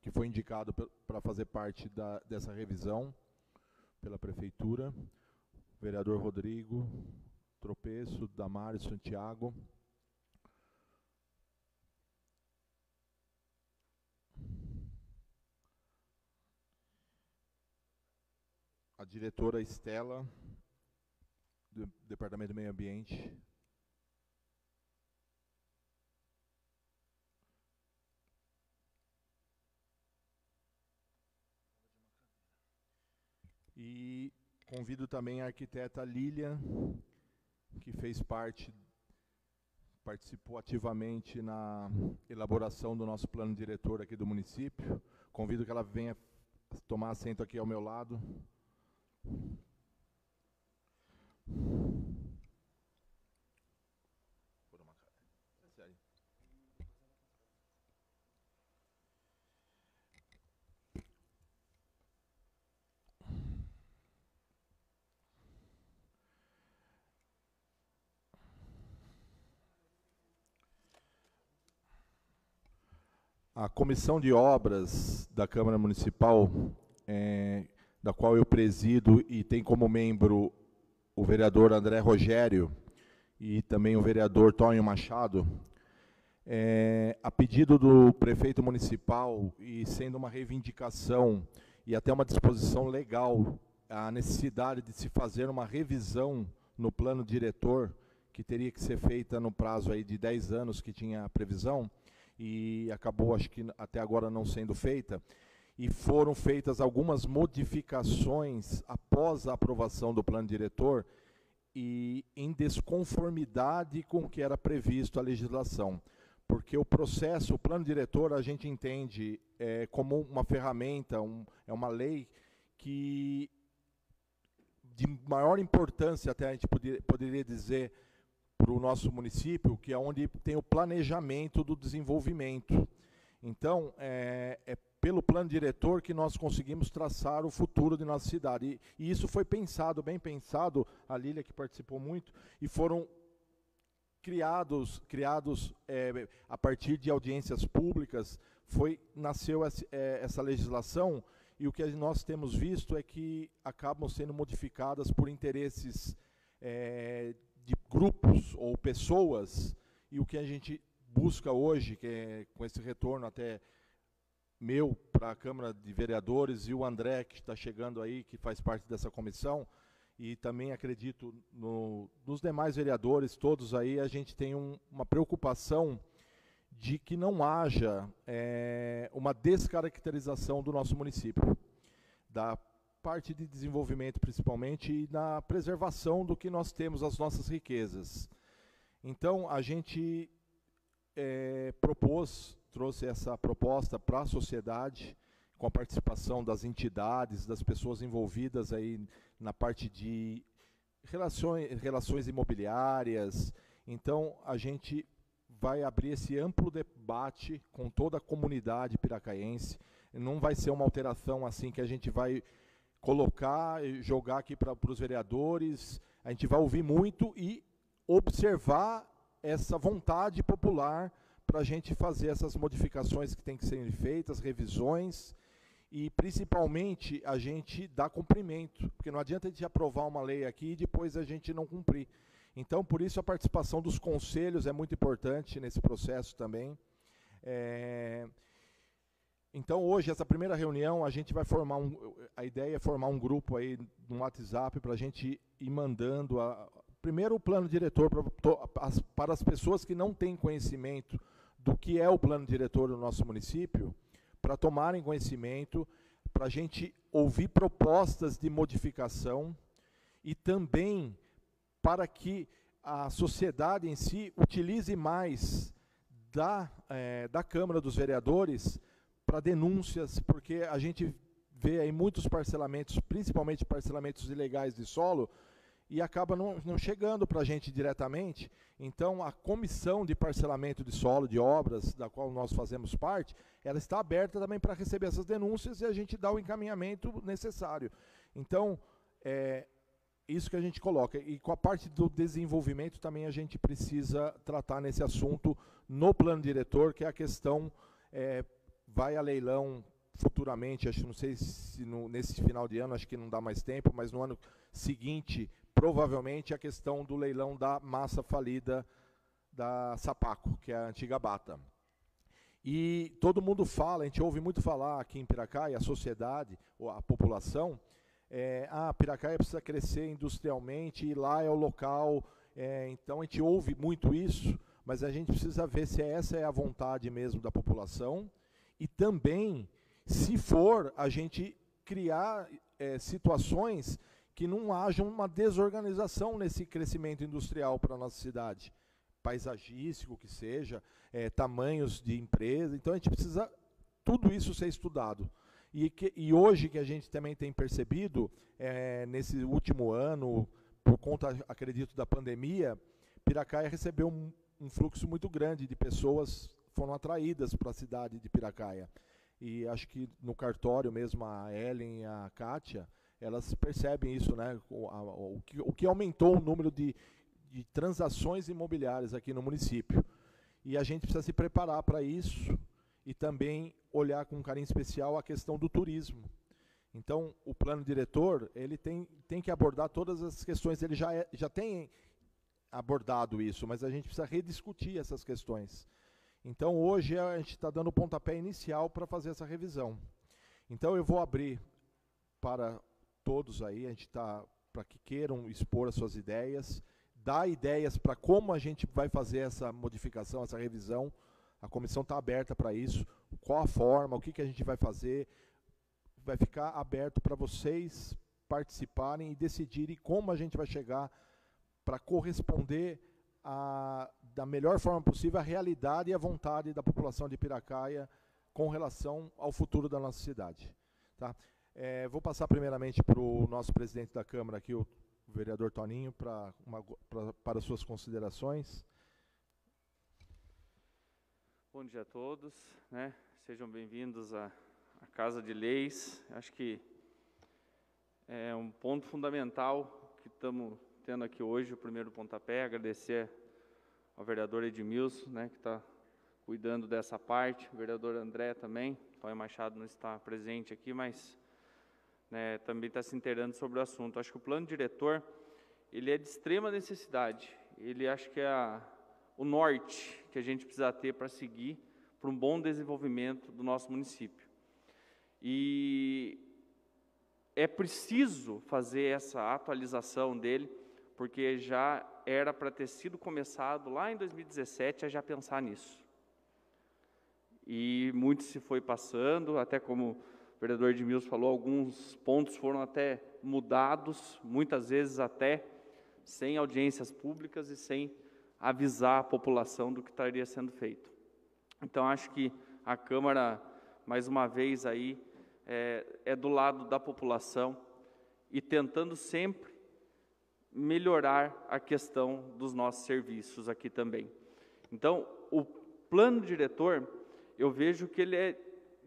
que foi indicado para fazer parte dessa revisão pela Prefeitura. O vereador Rodrigo Tropeço, Damares, Santiago. A diretora Estela, do Departamento do Meio Ambiente. E convido também a arquiteta Lília, que participou ativamente na elaboração do nosso plano diretor aqui do município. Convido que ela venha tomar assento aqui ao meu lado. A Comissão de Obras da Câmara Municipal, da qual eu presido e tem como membro o vereador André Rogério e também o vereador Tonho Machado, a pedido do prefeito municipal e sendo uma reivindicação e até uma disposição legal, a necessidade de se fazer uma revisão no plano diretor, que teria que ser feita no prazo aí de 10 anos que tinha a previsão, e acabou, acho que até agora não sendo feita, e foram feitas algumas modificações após a aprovação do plano diretor e em desconformidade com o que era previsto a legislação. Porque o processo, o plano diretor, a gente entende como uma ferramenta, é uma lei que de maior importância, até a gente poderia dizer, para o nosso município, que é onde tem o planejamento do desenvolvimento. Então, é pelo plano diretor que nós conseguimos traçar o futuro de nossa cidade. E isso foi pensado, bem pensado, a Lília que participou muito, e foram criados a partir de audiências públicas, nasceu essa legislação, e o que nós temos visto é que acabam sendo modificadas por interesses de grupos ou pessoas, e o que a gente busca hoje, que é com esse retorno até meu para a Câmara de Vereadores, e o André, que está chegando aí, que faz parte dessa comissão, e também acredito nos demais vereadores, todos aí, a gente tem uma preocupação de que não haja uma descaracterização do nosso município, da parte de desenvolvimento principalmente, e na preservação do que nós temos, as nossas riquezas. Então, a gente trouxe essa proposta para a sociedade, com a participação das entidades, das pessoas envolvidas aí na parte de relações imobiliárias. Então, a gente vai abrir esse amplo debate com toda a comunidade piracaense. Não vai ser uma alteração assim que a gente vai colocar e jogar aqui para os vereadores. A gente vai ouvir muito e observar essa vontade popular para a gente fazer essas modificações que tem que serem feitas, revisões, e principalmente a gente dar cumprimento, porque não adianta a gente aprovar uma lei aqui e depois a gente não cumprir. Então, por isso, a participação dos conselhos é muito importante nesse processo também. Então, hoje, essa primeira reunião, a gente vai formar a ideia é formar um grupo aí no WhatsApp para a gente ir mandando primeiro o plano diretor para as pessoas que não têm conhecimento do que é o plano diretor do nosso município, para tomarem conhecimento, para a gente ouvir propostas de modificação e também para que a sociedade em si utilize mais da Câmara dos Vereadores para denúncias, porque a gente vê aí muitos parcelamentos, principalmente parcelamentos ilegais de solo, e acaba não chegando para a gente diretamente. Então, a comissão de parcelamento de solo, de obras, da qual nós fazemos parte, ela está aberta também para receber essas denúncias e a gente dá o encaminhamento necessário. Então, isso que a gente coloca. E com a parte do desenvolvimento também a gente precisa tratar nesse assunto no plano diretor, que é a questão, vai a leilão futuramente, acho, não sei se nesse final de ano, acho que não dá mais tempo, mas no ano seguinte, provavelmente a questão do leilão da massa falida da Sapaco, que é a antiga Bata. E todo mundo fala, a gente ouve muito falar aqui em Piracaia, a sociedade, a população, Piracaia precisa crescer industrialmente, e lá é o local, então a gente ouve muito isso, mas a gente precisa ver se essa é a vontade mesmo da população, e também, se for, a gente criar situações que não haja uma desorganização nesse crescimento industrial para a nossa cidade, paisagístico que seja, tamanhos de empresa, então a gente precisa tudo isso ser estudado. E hoje que a gente também tem percebido, nesse último ano, por conta, acredito, da pandemia, Piracaia recebeu um fluxo muito grande de pessoas foram atraídas para a cidade de Piracaia. E acho que no cartório mesmo, a Ellen e a Kátia, elas percebem isso, né? O que aumentou o número de transações imobiliárias aqui no município. E a gente precisa se preparar para isso e também olhar com um carinho especial a questão do turismo. Então, o plano diretor, ele tem que abordar todas as questões, ele já tem abordado isso, mas a gente precisa rediscutir essas questões. Então, hoje, a gente está dando o pontapé inicial para fazer essa revisão. Então, eu vou abrir para todos aí, a gente está para que queiram expor as suas ideias, dar ideias para como a gente vai fazer essa modificação, essa revisão. A comissão está aberta para isso, qual a forma, o que a gente vai fazer, vai ficar aberto para vocês participarem e decidirem como a gente vai chegar para corresponder da melhor forma possível à realidade e à vontade da população de Piracaia com relação ao futuro da nossa cidade. Tá? Vou passar primeiramente para o nosso presidente da Câmara aqui, o vereador Toninho, para suas considerações. Bom dia a todos, né? Sejam bem-vindos à Casa de Leis. Acho que é um ponto fundamental que estamos tendo aqui hoje, o primeiro pontapé. Agradecer ao vereador Edmilson, né, que está cuidando dessa parte, o vereador André também. O Tóio Machado não está presente aqui, mas né, também está se inteirando sobre o assunto. Acho que o plano diretor, ele é de extrema necessidade. Ele acho que é o norte que a gente precisa ter para seguir para um bom desenvolvimento do nosso município. E é preciso fazer essa atualização dele, porque já era para ter sido começado lá em 2017 a já pensar nisso. E muito se foi passando, até como o vereador Edmilson falou, alguns pontos foram até mudados, muitas vezes até sem audiências públicas e sem avisar a população do que estaria sendo feito. Então, acho que a Câmara, mais uma vez, aí, é do lado da população e tentando sempre melhorar a questão dos nossos serviços aqui também. Então, o plano diretor, eu vejo que ele é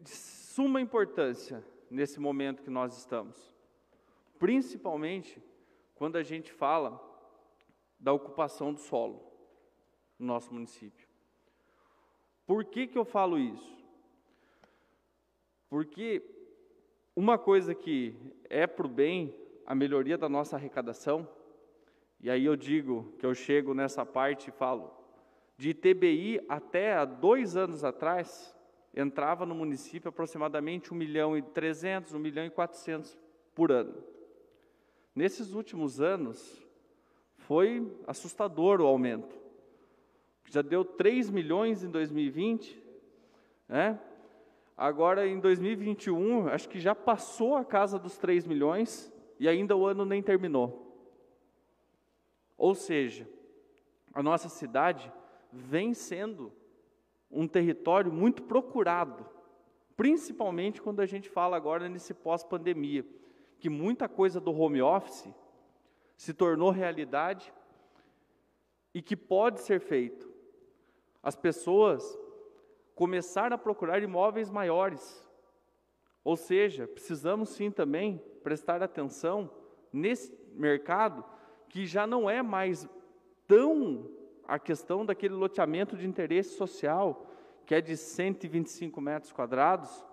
de suma importância nesse momento que nós estamos, principalmente quando a gente fala da ocupação do solo no nosso município. Por que eu falo isso? Porque uma coisa que é para o bem, a melhoria da nossa arrecadação, e aí eu digo que eu chego nessa parte e falo, de ITBI até há 2 anos atrás, entrava no município aproximadamente 1.300.000, 1.400.000 por ano. Nesses últimos anos, foi assustador o aumento. Já deu 3 milhões em 2020, né? Agora em 2021, acho que já passou a casa dos 3 milhões e ainda o ano nem terminou. Ou seja, a nossa cidade vem sendo um território muito procurado, principalmente quando a gente fala agora nesse pós-pandemia, que muita coisa do home office se tornou realidade e que pode ser feito. As pessoas começaram a procurar imóveis maiores, ou seja, precisamos sim também prestar atenção nesse mercado que já não é mais tão a questão daquele loteamento de interesse social, que é de 125 metros quadrados,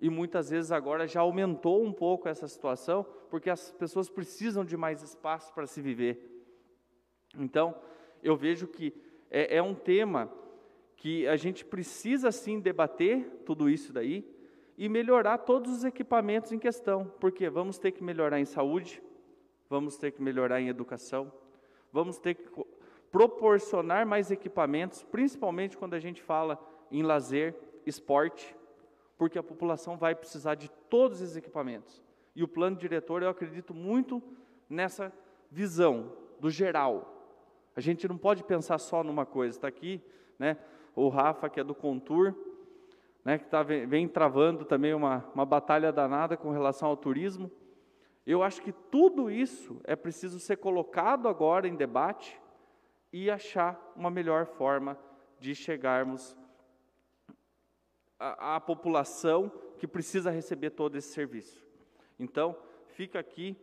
E muitas vezes agora já aumentou um pouco essa situação, porque as pessoas precisam de mais espaço para se viver. Então, eu vejo que é um tema que a gente precisa sim debater tudo isso daí e melhorar todos os equipamentos em questão, porque vamos ter que melhorar em saúde, vamos ter que melhorar em educação, vamos ter que proporcionar mais equipamentos, principalmente quando a gente fala em lazer, esporte, porque a população vai precisar de todos esses equipamentos. E o plano diretor, eu acredito muito nessa visão do geral. A gente não pode pensar só numa coisa. Está aqui, né, o Rafa, que é do Contur, né, que vem travando também uma batalha danada com relação ao turismo. Eu acho que tudo isso é preciso ser colocado agora em debate e achar uma melhor forma de chegarmos à população que precisa receber todo esse serviço. Então, fica aqui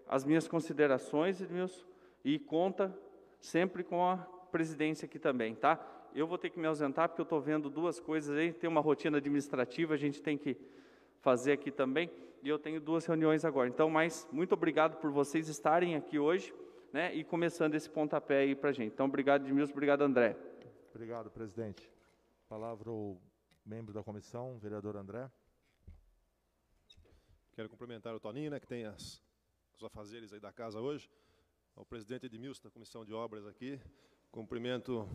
as minhas considerações, Edmilson, e conta sempre com a presidência aqui também, tá? Eu vou ter que me ausentar, porque eu estou vendo duas coisas aí, tem uma rotina administrativa, a gente tem que fazer aqui também, e eu tenho 2 reuniões agora. Então, muito obrigado por vocês estarem aqui hoje, né, e começando esse pontapé aí para a gente. Então, obrigado, Edmilson, obrigado, André. Obrigado, presidente. Palavra ao membro da comissão, vereador André. Quero cumprimentar o Toninho, né, que tem os afazeres aí da casa hoje, ao presidente Edmilson da Comissão de Obras aqui, cumprimento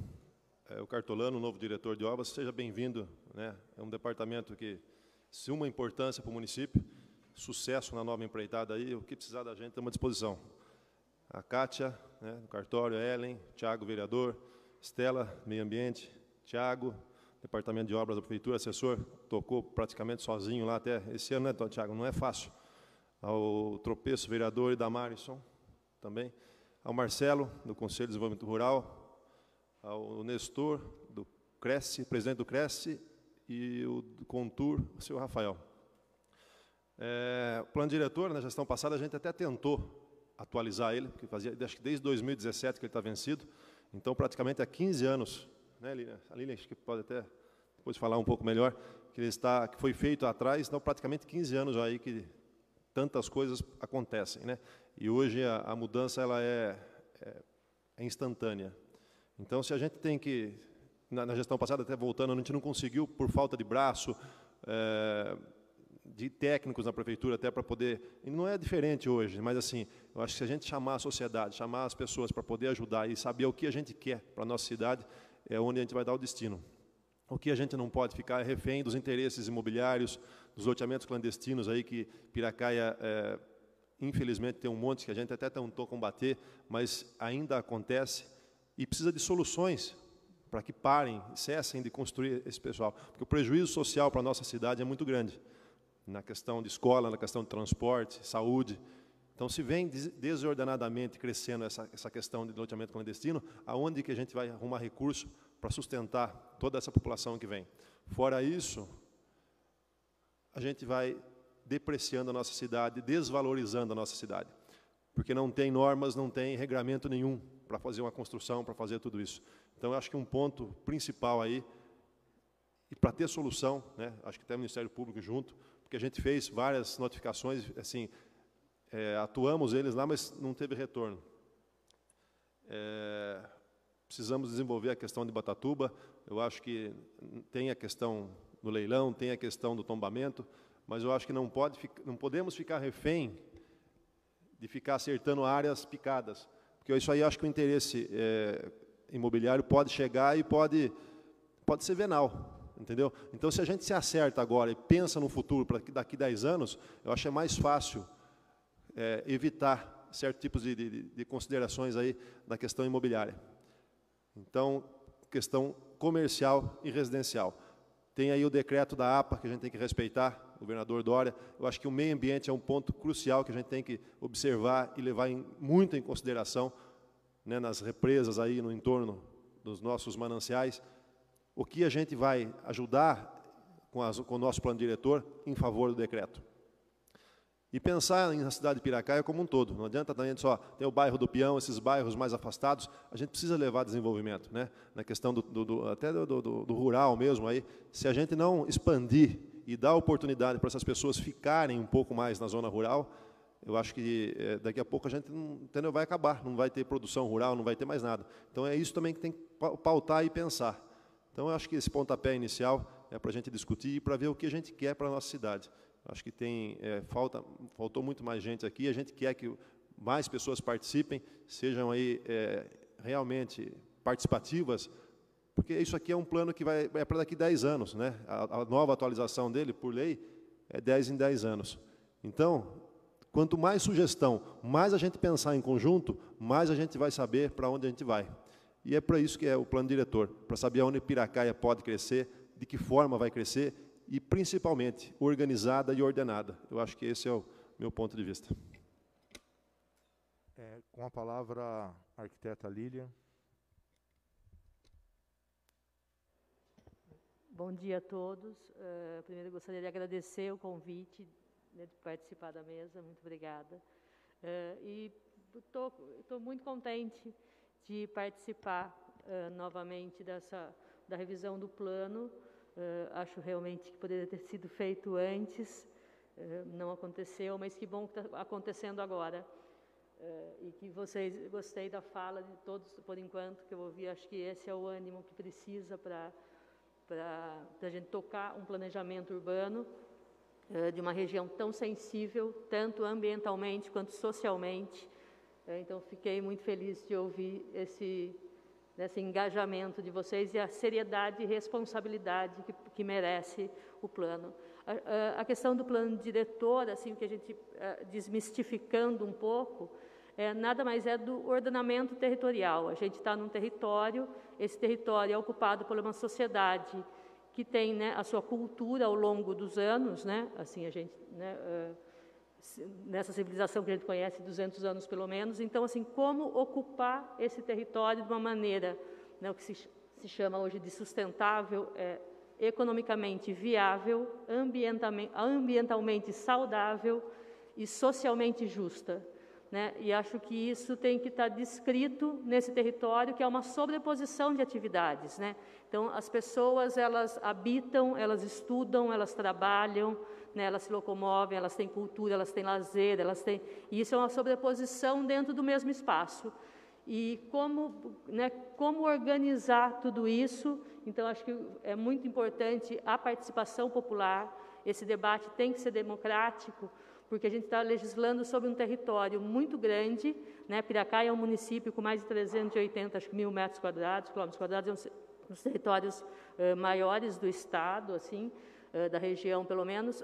o Cartolano, o novo diretor de obras, seja bem-vindo, né, é um departamento que, se uma importância para o município, sucesso na nova empreitada aí, o que precisar da gente, estamos à disposição. A Kátia, né, do cartório, a Ellen, Tiago, vereador, Estela, meio ambiente, Tiago, departamento de obras da prefeitura, assessor, tocou praticamente sozinho lá até esse ano, né, Tiago? Não é fácil. Ao Tropeço, vereador, e da Marisson, também. Ao Marcelo, do Conselho de Desenvolvimento Rural, ao Nestor, do Cresce, presidente do Cresce, e o do Contur, o senhor Rafael. O plano diretor, na gestão passada, a gente até tentou atualizar ele, porque fazia, acho que desde 2017 que ele está vencido, então praticamente há 15 anos, né, Lilian? A Lilian acho que pode até depois falar um pouco melhor, que foi feito atrás, então praticamente 15 anos aí que tantas coisas acontecem, né? E hoje a mudança ela é instantânea. Então, se a gente tem que, na gestão passada, até voltando, a gente não conseguiu, por falta de braço, de técnicos na prefeitura, até para poder... E não é diferente hoje, mas assim, eu acho que se a gente chamar a sociedade, chamar as pessoas para poder ajudar e saber o que a gente quer para a nossa cidade, é onde a gente vai dar o destino. O que a gente não pode ficar é refém dos interesses imobiliários, dos loteamentos clandestinos aí, que Piracaia, infelizmente, tem um monte que a gente até tentou combater, mas ainda acontece, e precisa de soluções para que parem, cessem de construir esse pessoal. Porque o prejuízo social para a nossa cidade é muito grande, na questão de escola, na questão de transporte, saúde. Então, se vem desordenadamente crescendo essa questão de loteamento clandestino, aonde que a gente vai arrumar recurso para sustentar toda essa população que vem? Fora isso, a gente vai depreciando a nossa cidade, desvalorizando a nossa cidade, porque não tem normas, não tem regramento nenhum para fazer uma construção, para fazer tudo isso. Então, eu acho que um ponto principal aí, e para ter solução, né, acho que até o Ministério Público junto, porque a gente fez várias notificações, assim, atuamos eles lá, mas não teve retorno. Precisamos desenvolver a questão de Batatuba, eu acho que tem a questão do leilão, tem a questão do tombamento, mas eu acho que não podemos ficar refém de ficar acertando áreas picadas, porque isso aí eu acho que o interesse imobiliário pode chegar e pode ser venal, entendeu? Então, se a gente se acerta agora e pensa no futuro, para daqui 10 anos, eu acho que é mais fácil evitar certos tipos de considerações aí na questão imobiliária. Então, questão comercial e residencial. Tem aí o decreto da APA, que a gente tem que respeitar, o governador Dória. Eu acho que o meio ambiente é um ponto crucial que a gente tem que observar e levar muito em consideração, né, nas represas aí no entorno dos nossos mananciais. O que a gente vai ajudar com o nosso plano diretor em favor do decreto. E pensar na cidade de Piracaia como um todo. Não adianta também só ter o bairro do Peão, esses bairros mais afastados, a gente precisa levar desenvolvimento, né? Na questão até do rural mesmo. Aí, se a gente não expandir e dar oportunidade para essas pessoas ficarem um pouco mais na zona rural, eu acho que daqui a pouco a gente não vai acabar, não vai ter produção rural, não vai ter mais nada. Então é isso também que tem que pautar e pensar. Então eu acho que esse pontapé inicial é para a gente discutir e para ver o que a gente quer para a nossa cidade. Acho que faltou muito mais gente aqui, a gente quer que mais pessoas participem, sejam aí realmente participativas, porque isso aqui é um plano que é para daqui 10 anos, né? A nova atualização dele, por lei, é 10 em 10 anos. Então, quanto mais sugestão, mais a gente pensar em conjunto, mais a gente vai saber para onde a gente vai. E é para isso que é o plano diretor, para saber onde Piracaia pode crescer, de que forma vai crescer, e, principalmente, organizada e ordenada. Eu acho que esse é o meu ponto de vista. Com a palavra, a arquiteta Lilian. Bom dia a todos. Primeiro, eu gostaria de agradecer o convite, né, de participar da mesa. Muito obrigada. E estou muito contente de participar novamente da revisão do plano. Acho realmente que poderia ter sido feito antes, não aconteceu, mas que bom que está acontecendo agora. E que gostei da fala de todos, por enquanto, que eu ouvi. Acho que esse é o ânimo que precisa para a gente tocar um planejamento urbano de uma região tão sensível, tanto ambientalmente quanto socialmente. Então, fiquei muito feliz de ouvir esse engajamento de vocês e a seriedade e responsabilidade que merece o plano. A questão do plano diretor, assim, que a gente, desmistificando um pouco, nada mais é do ordenamento territorial. A gente está num território, esse território é ocupado por uma sociedade que tem, né, a sua cultura ao longo dos anos, né, assim, a gente, né, nessa civilização que a gente conhece, 200 anos pelo menos. Então, assim, como ocupar esse território de uma maneira, né, o que se chama hoje de sustentável, economicamente viável, ambientalmente saudável e socialmente justa, né? E acho que isso tem que estar descrito nesse território, que é uma sobreposição de atividades, né? Então, as pessoas, elas habitam, elas estudam, elas trabalham, né, elas se locomovem, elas têm cultura, elas têm lazer, e isso é uma sobreposição dentro do mesmo espaço. E como organizar tudo isso? Então, acho que é muito importante a participação popular. Esse debate tem que ser democrático, porque a gente está legislando sobre um território muito grande, né? Piracaia é um município com mais de 380 mil metros quadrados, quilômetros quadrados, é um dos territórios maiores do estado, assim, da região, pelo menos,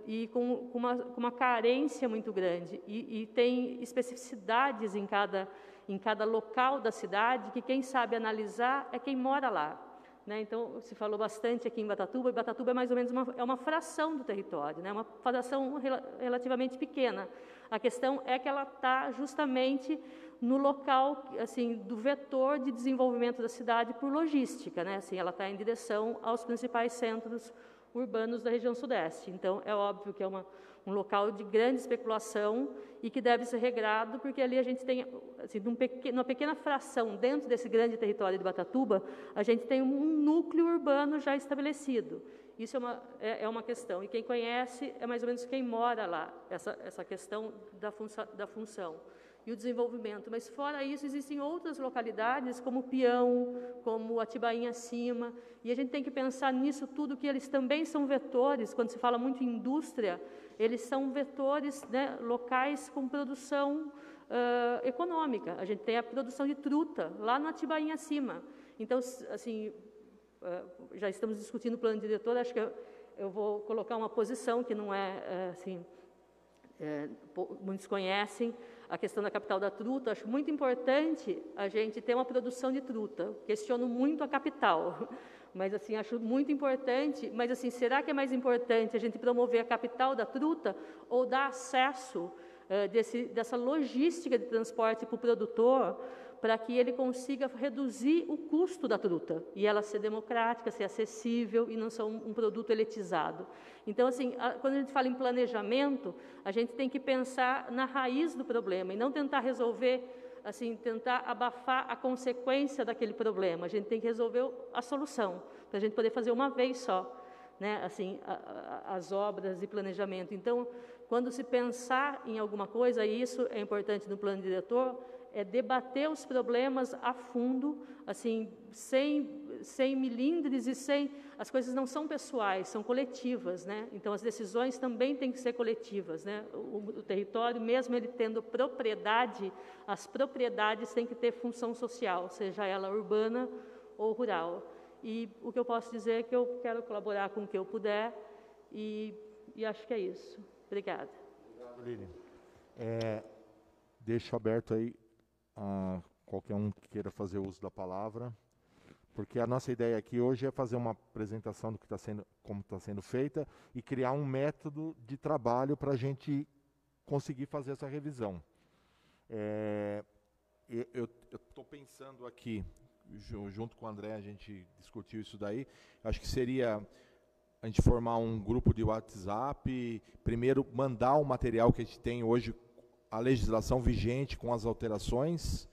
e com uma carência muito grande. E tem especificidades em cada local da cidade, que quem sabe analisar é quem mora lá, né? Então, se falou bastante aqui em Batatuba, e Batatuba é mais ou menos uma fração do território, né? Uma fração relativamente pequena. A questão é que ela está justamente no local, assim, do vetor de desenvolvimento da cidade por logística, né? Assim, ela está em direção aos principais centros urbanos da região sudeste. Então, é óbvio que é um local de grande especulação e que deve ser regrado, porque ali a gente tem, assim, uma pequena fração dentro desse grande território de Batatuba, a gente tem um núcleo urbano já estabelecido. Isso é uma questão, e quem conhece é mais ou menos quem mora lá, essa questão da função e o desenvolvimento. Mas, fora isso, existem outras localidades, como Pião, como Atibainha Acima, e a gente tem que pensar nisso tudo, que eles também são vetores. Quando se fala muito em indústria, eles são vetores, né, locais com produção econômica. A gente tem a produção de truta, lá no Atibainha Acima. Então, assim, já estamos discutindo o plano diretor, acho que eu vou colocar uma posição que não assim, muitos conhecem, a questão da capital da truta. Acho muito importante a gente ter uma produção de truta. Questiono muito a capital, mas, assim, acho muito importante. Mas, assim, será que é mais importante a gente promover a capital da truta ou dar acesso dessa logística de transporte para o produtor, para que ele consiga reduzir o custo da truta e ela ser democrática, ser acessível e não ser um produto elitizado. Então, assim, quando a gente fala em planejamento, a gente tem que pensar na raiz do problema e não tentar resolver, assim, tentar abafar a consequência daquele problema. A gente tem que resolver a solução, para a gente poder fazer uma vez só. né, assim, as obras de planejamento. Então, quando se pensar em alguma coisa, e isso é importante no plano diretor, é debater os problemas a fundo, assim, sem milindres e sem... As coisas não são pessoais, são coletivas, né? Então, as decisões também têm que ser coletivas, né? O território, mesmo ele tendo propriedade, as propriedades têm que ter função social, seja ela urbana ou rural. E o que eu posso dizer é que eu quero colaborar com o que eu puder, e acho que é isso. Obrigada. Obrigado, Lilian. Deixo aberto aí a qualquer um que queira fazer uso da palavra, porque a nossa ideia aqui hoje é fazer uma apresentação do que está sendo, como está sendo feita, e criar um método de trabalho para a gente conseguir fazer essa revisão. Eu estou pensando aqui, junto com o André, a gente discutiu isso daí, acho que seria a gente formar um grupo de WhatsApp, primeiro mandar o material que a gente tem hoje, a legislação vigente com as alterações,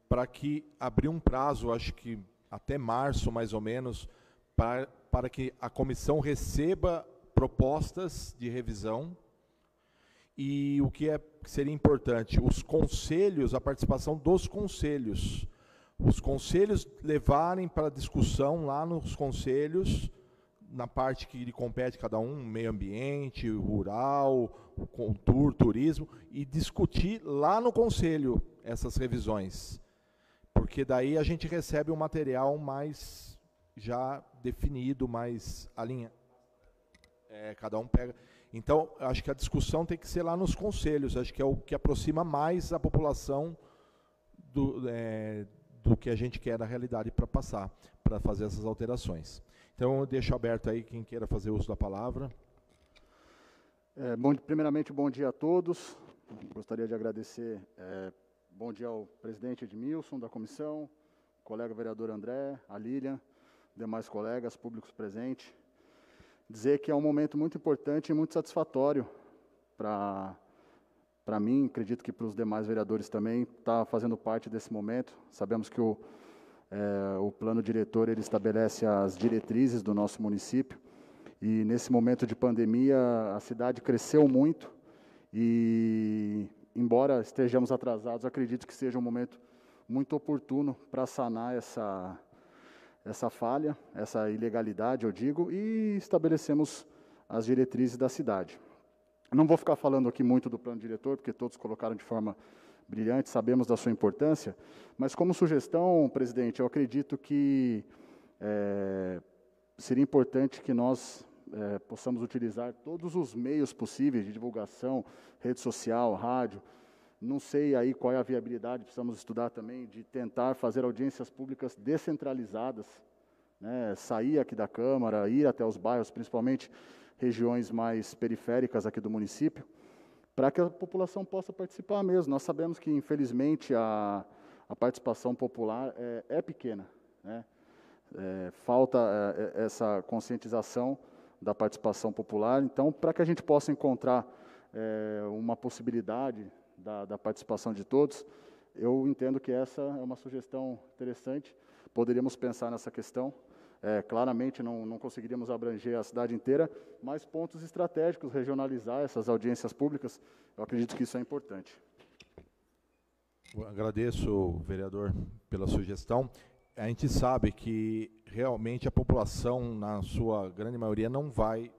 para que abrir um prazo, acho que até março mais ou menos, para que a comissão receba propostas de revisão. E o que seria importante, os conselhos, a participação dos conselhos. Os conselhos levarem para discussão lá nos conselhos, na parte que lhe compete cada um, meio ambiente, rural, cultura, turismo, e discutir lá no conselho essas revisões. Porque daí a gente recebe um material mais já definido, mais alinhado. Cada um pega. Então, acho que a discussão tem que ser lá nos conselhos, acho que é o que aproxima mais a população do que a gente quer na realidade para passar, para fazer essas alterações. Então, eu deixo aberto aí quem queira fazer uso da palavra. Primeiramente, bom dia a todos. Gostaria de agradecer, bom dia ao presidente Edmilson da comissão, colega vereador André, a Lilian, demais colegas, públicos presentes. Dizer que é um momento muito importante e muito satisfatório para mim, acredito que para os demais vereadores também, estar fazendo parte desse momento. Sabemos que o plano diretor ele estabelece as diretrizes do nosso município, e nesse momento de pandemia a cidade cresceu muito, e embora estejamos atrasados, acredito que seja um momento muito oportuno para sanar essa falha, essa ilegalidade, eu digo, e estabelecemos as diretrizes da cidade. Não vou ficar falando aqui muito do plano diretor, porque todos colocaram de forma brilhante, sabemos da sua importância, mas como sugestão, presidente, eu acredito que seria importante que nós possamos utilizar todos os meios possíveis de divulgação, rede social, rádio. Não sei aí qual é a viabilidade, precisamos estudar também, de tentar fazer audiências públicas descentralizadas, né, sair aqui da Câmara, ir até os bairros, principalmente regiões mais periféricas aqui do município, para que a população possa participar mesmo. Nós sabemos que, infelizmente, a participação popular é pequena, né? Falta essa conscientização da participação popular. Então, para que a gente possa encontrar uma possibilidade da participação de todos, eu entendo que essa é uma sugestão interessante. Poderíamos pensar nessa questão. Claramente não conseguiríamos abranger a cidade inteira, mas pontos estratégicos, regionalizar essas audiências públicas, eu acredito que isso é importante. Eu agradeço, vereador, pela sugestão. A gente sabe que realmente a população, na sua grande maioria, não vai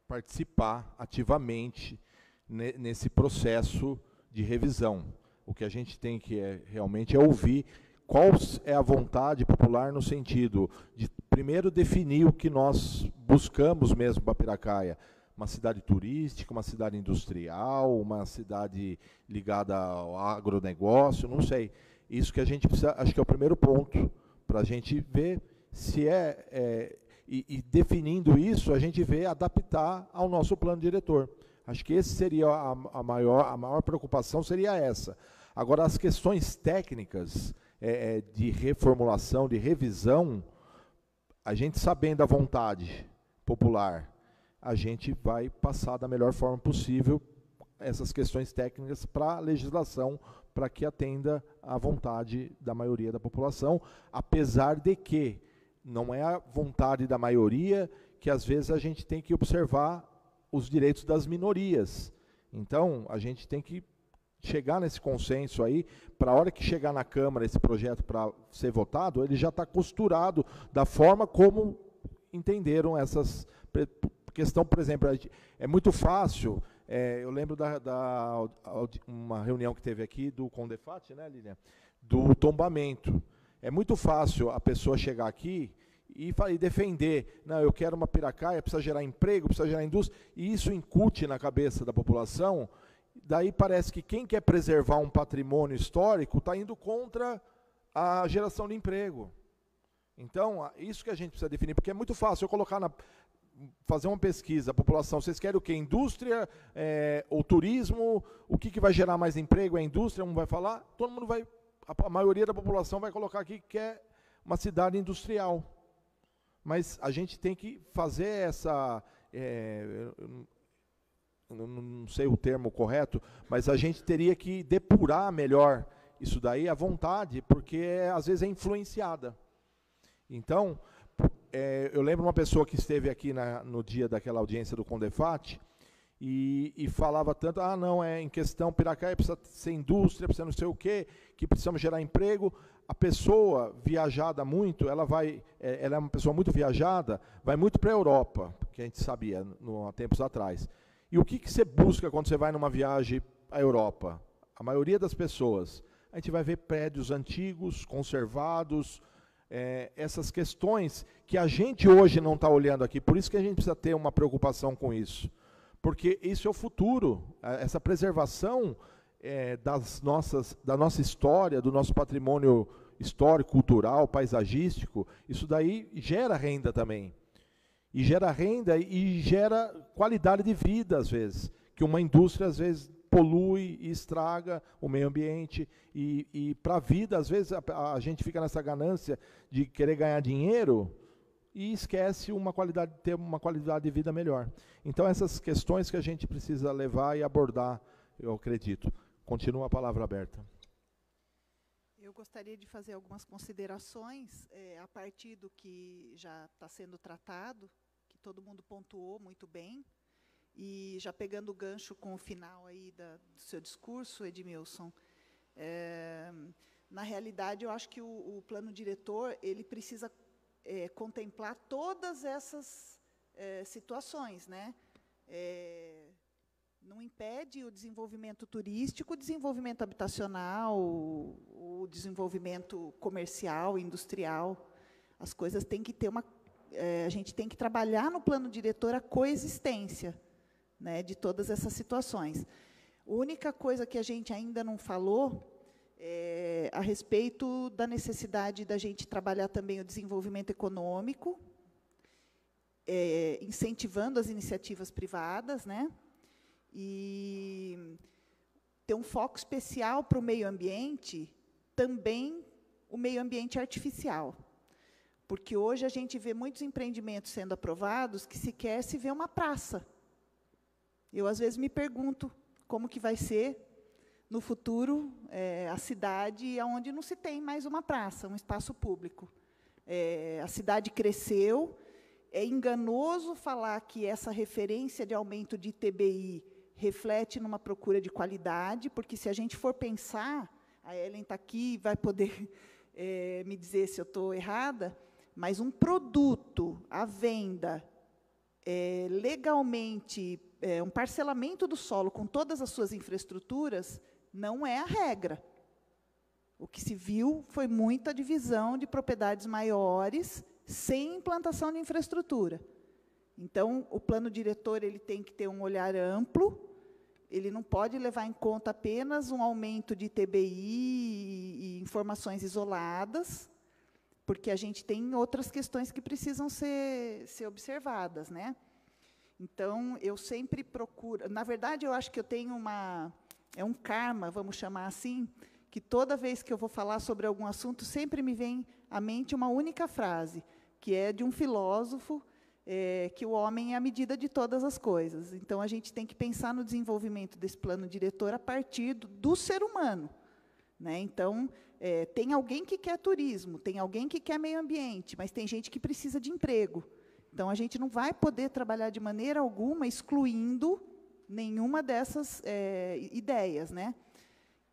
participar ativamente nesse processo de revisão. O que a gente tem que realmente é ouvir qual é a vontade popular no sentido de, primeiro, definir o que nós buscamos mesmo para Piracaia. Uma cidade turística, uma cidade industrial, uma cidade ligada ao agronegócio, não sei. Isso que a gente precisa, acho que é o primeiro ponto, para a gente ver se e definindo isso, a gente vê adaptar ao nosso plano diretor. Acho que esse seria a maior preocupação, seria essa. Agora, as questões técnicas de reformulação, de revisão, a gente sabendo a vontade popular, a gente vai passar da melhor forma possível essas questões técnicas para a legislação, para que atenda à vontade da maioria da população, apesar de que não é a vontade da maioria, que às vezes a gente tem que observar os direitos das minorias. Então, a gente tem que chegar nesse consenso aí, para a hora que chegar na Câmara esse projeto para ser votado, ele já está costurado da forma como entenderam essas questão, por exemplo, é muito fácil, eu lembro uma reunião que teve aqui do Condefat, né, Lilian, do tombamento. É muito fácil a pessoa chegar aqui e defender, não, eu quero uma piracaia, precisa gerar emprego, precisa gerar indústria, e isso incute na cabeça da população. Daí parece que quem quer preservar um patrimônio histórico está indo contra a geração de emprego. Então, isso que a gente precisa definir, porque é muito fácil eu colocar fazer uma pesquisa, a população, vocês querem o quê? Indústria ou turismo? O que vai gerar mais emprego? É a indústria? Um vai falar, todo mundo vai, a maioria da população vai colocar aqui que quer uma cidade industrial. Mas a gente tem que fazer essa... não sei o termo correto, mas a gente teria que depurar melhor isso daí, à vontade, porque às vezes é influenciada. Então, eu lembro uma pessoa que esteve aqui no dia daquela audiência do Condefat e falava tanto, não, em questão Piracaia precisa ser indústria, precisa não sei o quê, que precisamos gerar emprego. A pessoa viajada muito, ela é uma pessoa muito viajada, vai muito para a Europa, que a gente sabia há tempos atrás. E o que você busca quando você vai numa viagem à Europa? A maioria das pessoas, a gente vai ver prédios antigos, conservados, essas questões que a gente hoje não está olhando aqui, por isso que a gente precisa ter uma preocupação com isso. Porque isso é o futuro, essa preservação da nossa história, do nosso patrimônio histórico, cultural, paisagístico, isso daí gera renda também. E gera renda e gera qualidade de vida, às vezes, que uma indústria, às vezes, polui e estraga o meio ambiente. E para a vida, às vezes, a gente fica nessa ganância de querer ganhar dinheiro e esquece ter uma qualidade de vida melhor. Então, essas questões que a gente precisa levar e abordar, eu acredito. Continua a palavra aberta. Eu gostaria de fazer algumas considerações a partir do que já está sendo tratado, que todo mundo pontuou muito bem, e já pegando o gancho com o final aí do seu discurso, Edmilson, na realidade, eu acho que o plano diretor ele precisa contemplar todas essas situações, né? Não impede o desenvolvimento turístico, o desenvolvimento habitacional, o desenvolvimento comercial, industrial. As coisas têm que ter a gente tem que trabalhar no plano diretor a coexistência, né, de todas essas situações. A única coisa que a gente ainda não falou é a respeito da necessidade da gente trabalhar também o desenvolvimento econômico, incentivando as iniciativas privadas, né? E ter um foco especial para o meio ambiente, também o meio ambiente artificial. Porque hoje a gente vê muitos empreendimentos sendo aprovados que sequer se vê uma praça. Eu, às vezes, me pergunto como que vai ser, no futuro, a cidade onde não se tem mais uma praça, um espaço público. A cidade cresceu, é enganoso falar que essa referência de aumento de ITBI reflete numa procura de qualidade, porque, se a gente for pensar, a Ellen está aqui e vai poder me dizer se eu estou errada, mas um produto à venda legalmente, um parcelamento do solo com todas as suas infraestruturas, não é a regra. O que se viu foi muita divisão de propriedades maiores, sem implantação de infraestrutura. Então, o plano diretor ele tem que ter um olhar amplo, ele não pode levar em conta apenas um aumento de ITBI e informações isoladas, porque a gente tem outras questões que precisam ser observadas, né? Então, eu sempre procuro... Na verdade, eu acho que eu tenho um karma, vamos chamar assim, que toda vez que eu vou falar sobre algum assunto, sempre me vem à mente uma única frase, que é de um filósofo, que o homem é a medida de todas as coisas. Então, a gente tem que pensar no desenvolvimento desse plano diretor a partir do ser humano, né? Então, Tem alguém que quer turismo, tem alguém que quer meio ambiente, mas tem gente que precisa de emprego. Então, a gente não vai poder trabalhar de maneira alguma excluindo nenhuma dessas ideias, né?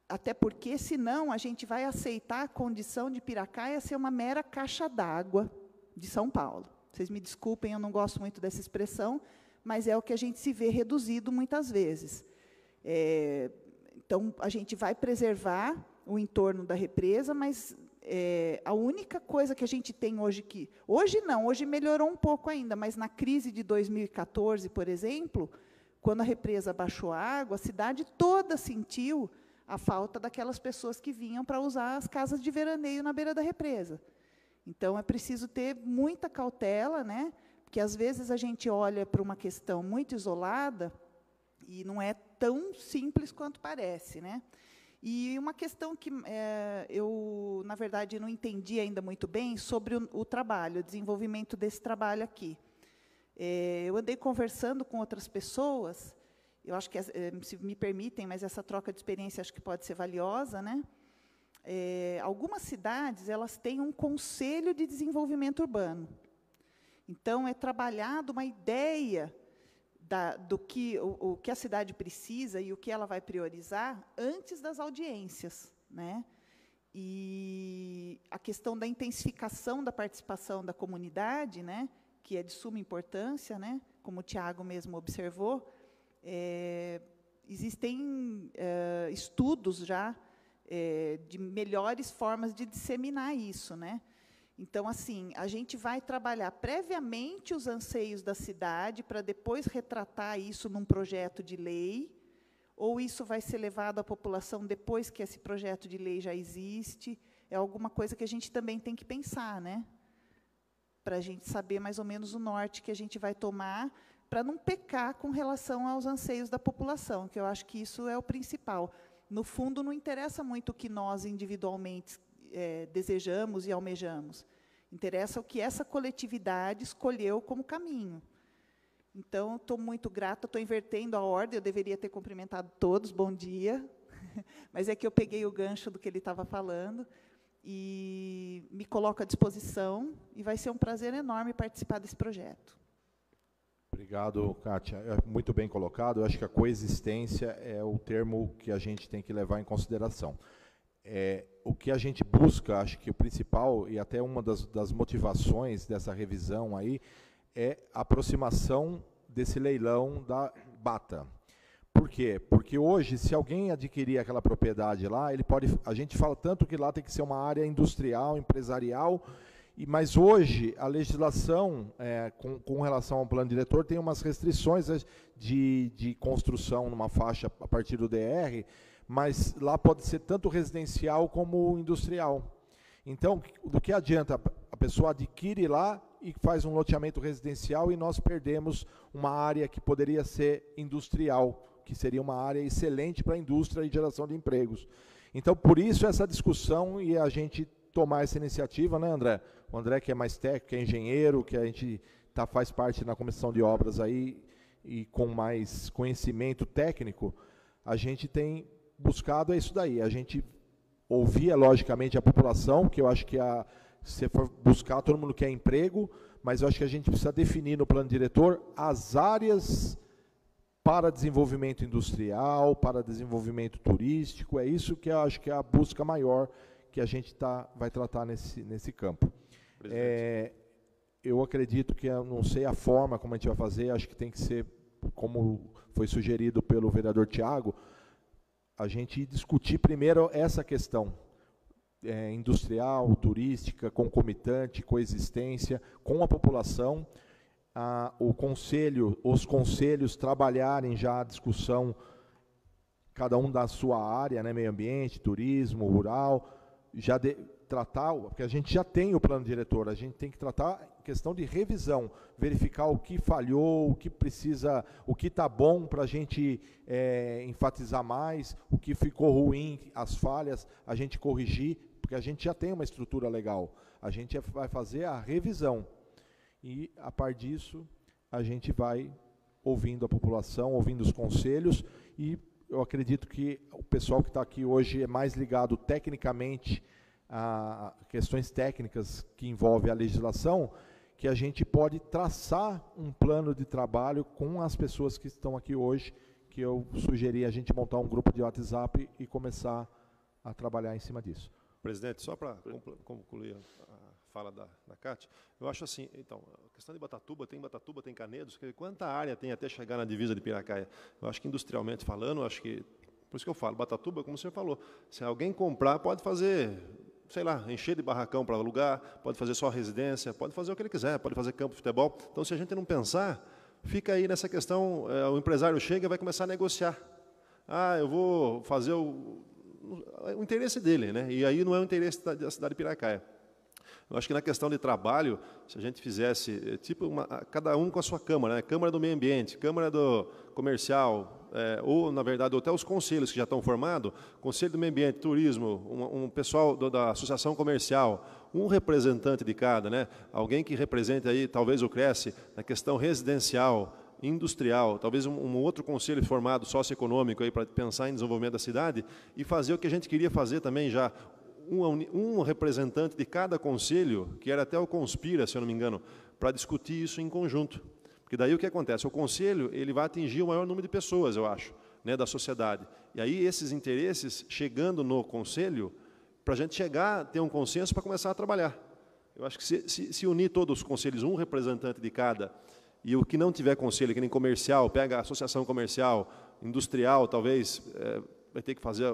Até porque, senão, a gente vai aceitar a condição de Piracaia ser uma mera caixa d'água de São Paulo. Vocês me desculpem, eu não gosto muito dessa expressão, mas é o que a gente se vê reduzido muitas vezes. Então, a gente vai preservar o entorno da represa, mas a única coisa que a gente tem hoje que... Hoje não, hoje melhorou um pouco ainda, mas na crise de 2014, por exemplo, quando a represa baixou a água, a cidade toda sentiu a falta daquelas pessoas que vinham para usar as casas de veraneio na beira da represa. Então, é preciso ter muita cautela, né? Porque, às vezes, a gente olha para uma questão muito isolada e não é tão simples quanto parece, né? E uma questão que eu, na verdade, não entendi ainda muito bem sobre o trabalho, o desenvolvimento desse trabalho aqui. Eu andei conversando com outras pessoas, eu acho que, se me permitem, mas essa troca de experiência acho que pode ser valiosa, né? Algumas cidades, elas têm um conselho de desenvolvimento urbano. Então, é trabalhada uma ideia do que o que a cidade precisa e o que ela vai priorizar antes das audiências, né? E a questão da intensificação da participação da comunidade, né, que é de suma importância, né, como o Tiago mesmo observou, existem estudos já de melhores formas de disseminar isso, né? Então, assim, a gente vai trabalhar previamente os anseios da cidade para depois retratar isso num projeto de lei, ou isso vai ser levado à população depois que esse projeto de lei já existe? É alguma coisa que a gente também tem que pensar, né? Para a gente saber mais ou menos o norte que a gente vai tomar, para não pecar com relação aos anseios da população, que eu acho que isso é o principal. No fundo, não interessa muito o que nós, individualmente, desejamos e almejamos. Interessa o que essa coletividade escolheu como caminho. Então, estou muito grata, estou invertendo a ordem, eu deveria ter cumprimentado todos, bom dia, mas é que eu peguei o gancho do que ele estava falando, e me coloco à disposição, e vai ser um prazer enorme participar desse projeto. Obrigado, Kátia. Muito bem colocado. Eu acho que a coexistência é o termo que a gente tem que levar em consideração. O que a gente busca, acho que o principal, e até uma das motivações dessa revisão aí, é a aproximação desse leilão da Bata. Por quê? Porque hoje, se alguém adquirir aquela propriedade lá, a gente fala tanto que lá tem que ser uma área industrial, empresarial, mas hoje a legislação, com relação ao plano diretor, tem umas restrições de construção numa faixa a partir do DR, mas lá pode ser tanto residencial como industrial. Então, do que adianta? A pessoa adquire lá e faz um loteamento residencial e nós perdemos uma área que poderia ser industrial, que seria uma área excelente para a indústria e geração de empregos. Então, por isso, essa discussão e a gente tomar essa iniciativa, né, André? O André, que é mais técnico, que é engenheiro, que a gente faz parte na comissão de obras aí, e com mais conhecimento técnico, a gente tem buscado isso daí. A gente ouvia, logicamente, a população, que eu acho que se for buscar, todo mundo quer emprego, mas eu acho que a gente precisa definir no plano diretor as áreas para desenvolvimento industrial, para desenvolvimento turístico. É isso que eu acho que é a busca maior que a gente vai tratar nesse campo. Eu acredito que, eu não sei a forma como a gente vai fazer, acho que tem que ser, como foi sugerido pelo vereador Tiago, a gente discutir primeiro essa questão industrial, turística, concomitante, coexistência com a população, os conselhos trabalharem já a discussão, cada um da sua área, né, meio ambiente, turismo, rural, já tratar, porque a gente já tem o plano diretor, a gente tem que tratar a questão de revisão, verificar o que falhou, o que precisa, o que está bom para a gente enfatizar mais, o que ficou ruim, as falhas, a gente corrigir, porque a gente já tem uma estrutura legal, a gente vai fazer a revisão, e a par disso, a gente vai ouvindo a população, ouvindo os conselhos, e eu acredito que o pessoal que está aqui hoje é mais ligado tecnicamente a questões técnicas que envolvem a legislação, que a gente pode traçar um plano de trabalho com as pessoas que estão aqui hoje, que eu sugeri a gente montar um grupo de WhatsApp e começar a trabalhar em cima disso. Presidente, só para concluir a fala da Cátia, eu acho assim, então, a questão de Batatuba, tem Canedos, quanta área tem até chegar na divisa de Piracaia? Eu acho que industrialmente falando, acho que, por isso que eu falo, Batatuba, como o senhor falou, se alguém comprar, pode fazer, sei lá, encher de barracão para alugar, pode fazer só residência, pode fazer o que ele quiser, pode fazer campo de futebol. Então, se a gente não pensar, fica aí nessa questão, o empresário chega e vai começar a negociar. Ah, eu vou fazer o interesse dele, né? E aí não é o interesse da cidade de Piracaia. Eu acho que na questão de trabalho, se a gente fizesse, tipo, cada um com a sua Câmara, né? Câmara do Meio Ambiente, Câmara do Comercial, ou, na verdade, até os conselhos que já estão formados, Conselho do Meio Ambiente, Turismo, um pessoal da Associação Comercial, um representante de cada, né? Alguém que represente aí, talvez o Cresce, na questão residencial, industrial, talvez um outro conselho formado socioeconômico aí para pensar em desenvolvimento da cidade e fazer o que a gente queria fazer também já, um representante de cada conselho, que era até o Conspira, se eu não me engano, para discutir isso em conjunto. Porque daí o que acontece? O conselho ele vai atingir o maior número de pessoas, eu acho, né, da sociedade. E aí esses interesses, chegando no conselho, para a gente chegar, ter um consenso para começar a trabalhar. Eu acho que se unir todos os conselhos, um representante de cada, e o que não tiver conselho, que nem comercial, pega a associação comercial, industrial, talvez vai ter que fazer,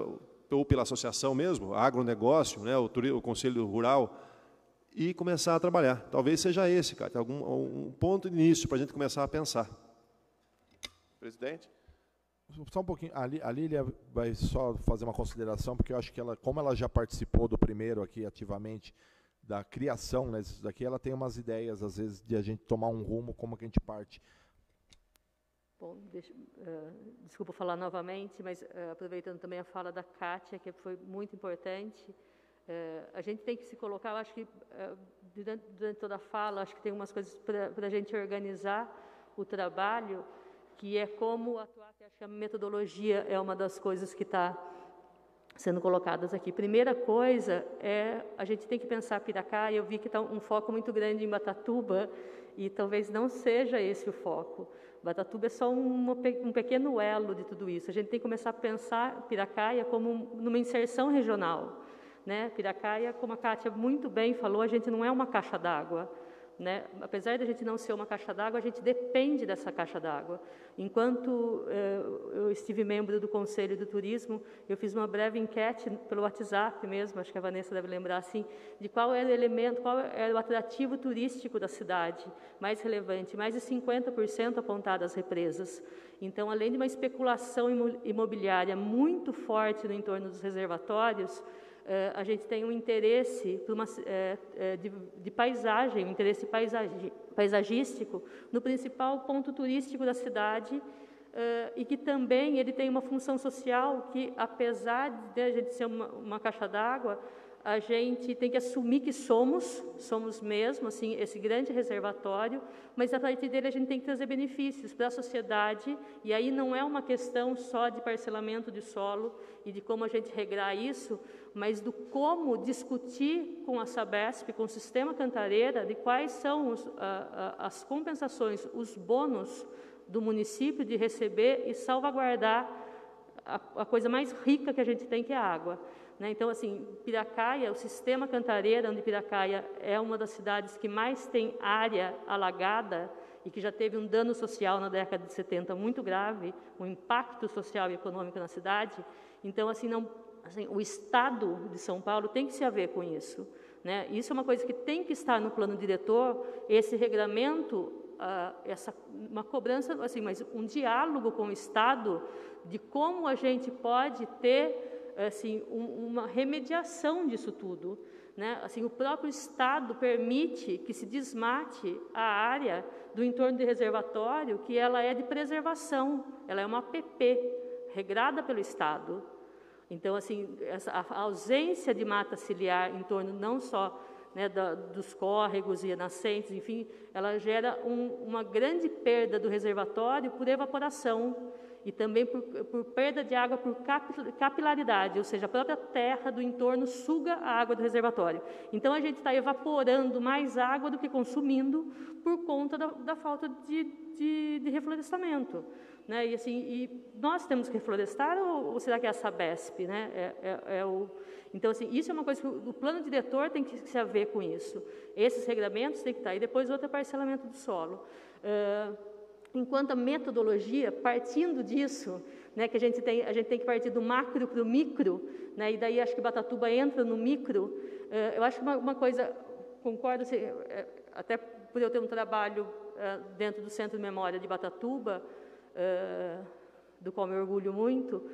ou pela associação mesmo, agronegócio, né, o conselho rural, e começar a trabalhar. Talvez seja esse, cara, um ponto de início para a gente começar a pensar. Presidente? Só um pouquinho, a Lília vai só fazer uma consideração, porque eu acho que ela, como ela já participou do primeiro aqui ativamente, da criação, né, disso daqui, ela tem umas ideias, às vezes, de a gente tomar um rumo, como que a gente parte. Bom, desculpa falar novamente, mas aproveitando também a fala da Cátia, que foi muito importante, a gente tem que se colocar, eu acho que, durante toda a fala, acho que tem umas coisas para a gente organizar o trabalho, que é como atuar, que acho que a metodologia é uma das coisas que está sendo colocadas aqui. Primeira coisa a gente tem que pensar Piracaia. Eu vi que está um foco muito grande em Batatuba e talvez não seja esse o foco. Batatuba é só um pequeno elo de tudo isso. A gente tem que começar a pensar Piracaia como numa inserção regional, né? Piracaia, como a Cátia muito bem falou, a gente não é uma caixa d'água, né? Apesar de a gente não ser uma caixa d'água, a gente depende dessa caixa d'água. Enquanto eu estive membro do Conselho do Turismo, eu fiz uma breve enquete pelo WhatsApp mesmo, acho que a Vanessa deve lembrar assim, de qual era o elemento, qual era o atrativo turístico da cidade mais relevante. Mais de 50% apontado às represas. Então, além de uma especulação imobiliária muito forte no entorno dos reservatórios, a gente tem um interesse por de paisagem, um interesse paisagístico no principal ponto turístico da cidade, e que também ele tem uma função social que, apesar de a gente ser uma caixa d'água, a gente tem que assumir que somos mesmo, assim, esse grande reservatório, mas a partir dele a gente tem que trazer benefícios para a sociedade, e aí não é uma questão só de parcelamento de solo e de como a gente regrar isso, mas do como discutir com a Sabesp, com o Sistema Cantareira, de quais são as compensações, os bônus do município de receber e salvaguardar a coisa mais rica que a gente tem, que é a água. Né? Então, assim, Piracaia, o Sistema Cantareira, onde Piracaia é uma das cidades que mais tem área alagada e que já teve um dano social na década de 70 muito grave, um impacto social e econômico na cidade. Então, assim, o Estado de São Paulo tem que se haver com isso. Né? Isso é uma coisa que tem que estar no plano diretor, esse regramento, uma cobrança, assim, mas um diálogo com o Estado de como a gente pode ter assim, uma remediação disso tudo. Né? Assim, o próprio Estado permite que se desmate a área do entorno de reservatório, que ela é de preservação, ela é uma APP, regrada pelo Estado. Então, assim, a ausência de mata ciliar em torno não só, né, dos córregos e nascentes, enfim, ela gera uma grande perda do reservatório por evaporação. e também por perda de água por capilaridade, ou seja, a própria terra do entorno suga a água do reservatório. Então, a gente está evaporando mais água do que consumindo por conta da falta de reflorestamento. Né? E, assim, e nós temos que reflorestar ou será que é a Sabesp? Né? Então, assim, isso é uma coisa que o plano diretor tem que se haver com isso. Esses regramentos têm que estar. E depois outro é parcelamento do solo. Enquanto a metodologia, partindo disso, né, que a gente tem que partir do macro para o micro, né, e daí acho que Bataatuba entra no micro. Eu acho que uma coisa, concordo, assim, até por eu ter um trabalho dentro do Centro de Memória de Bataatuba, do qual me orgulho muito,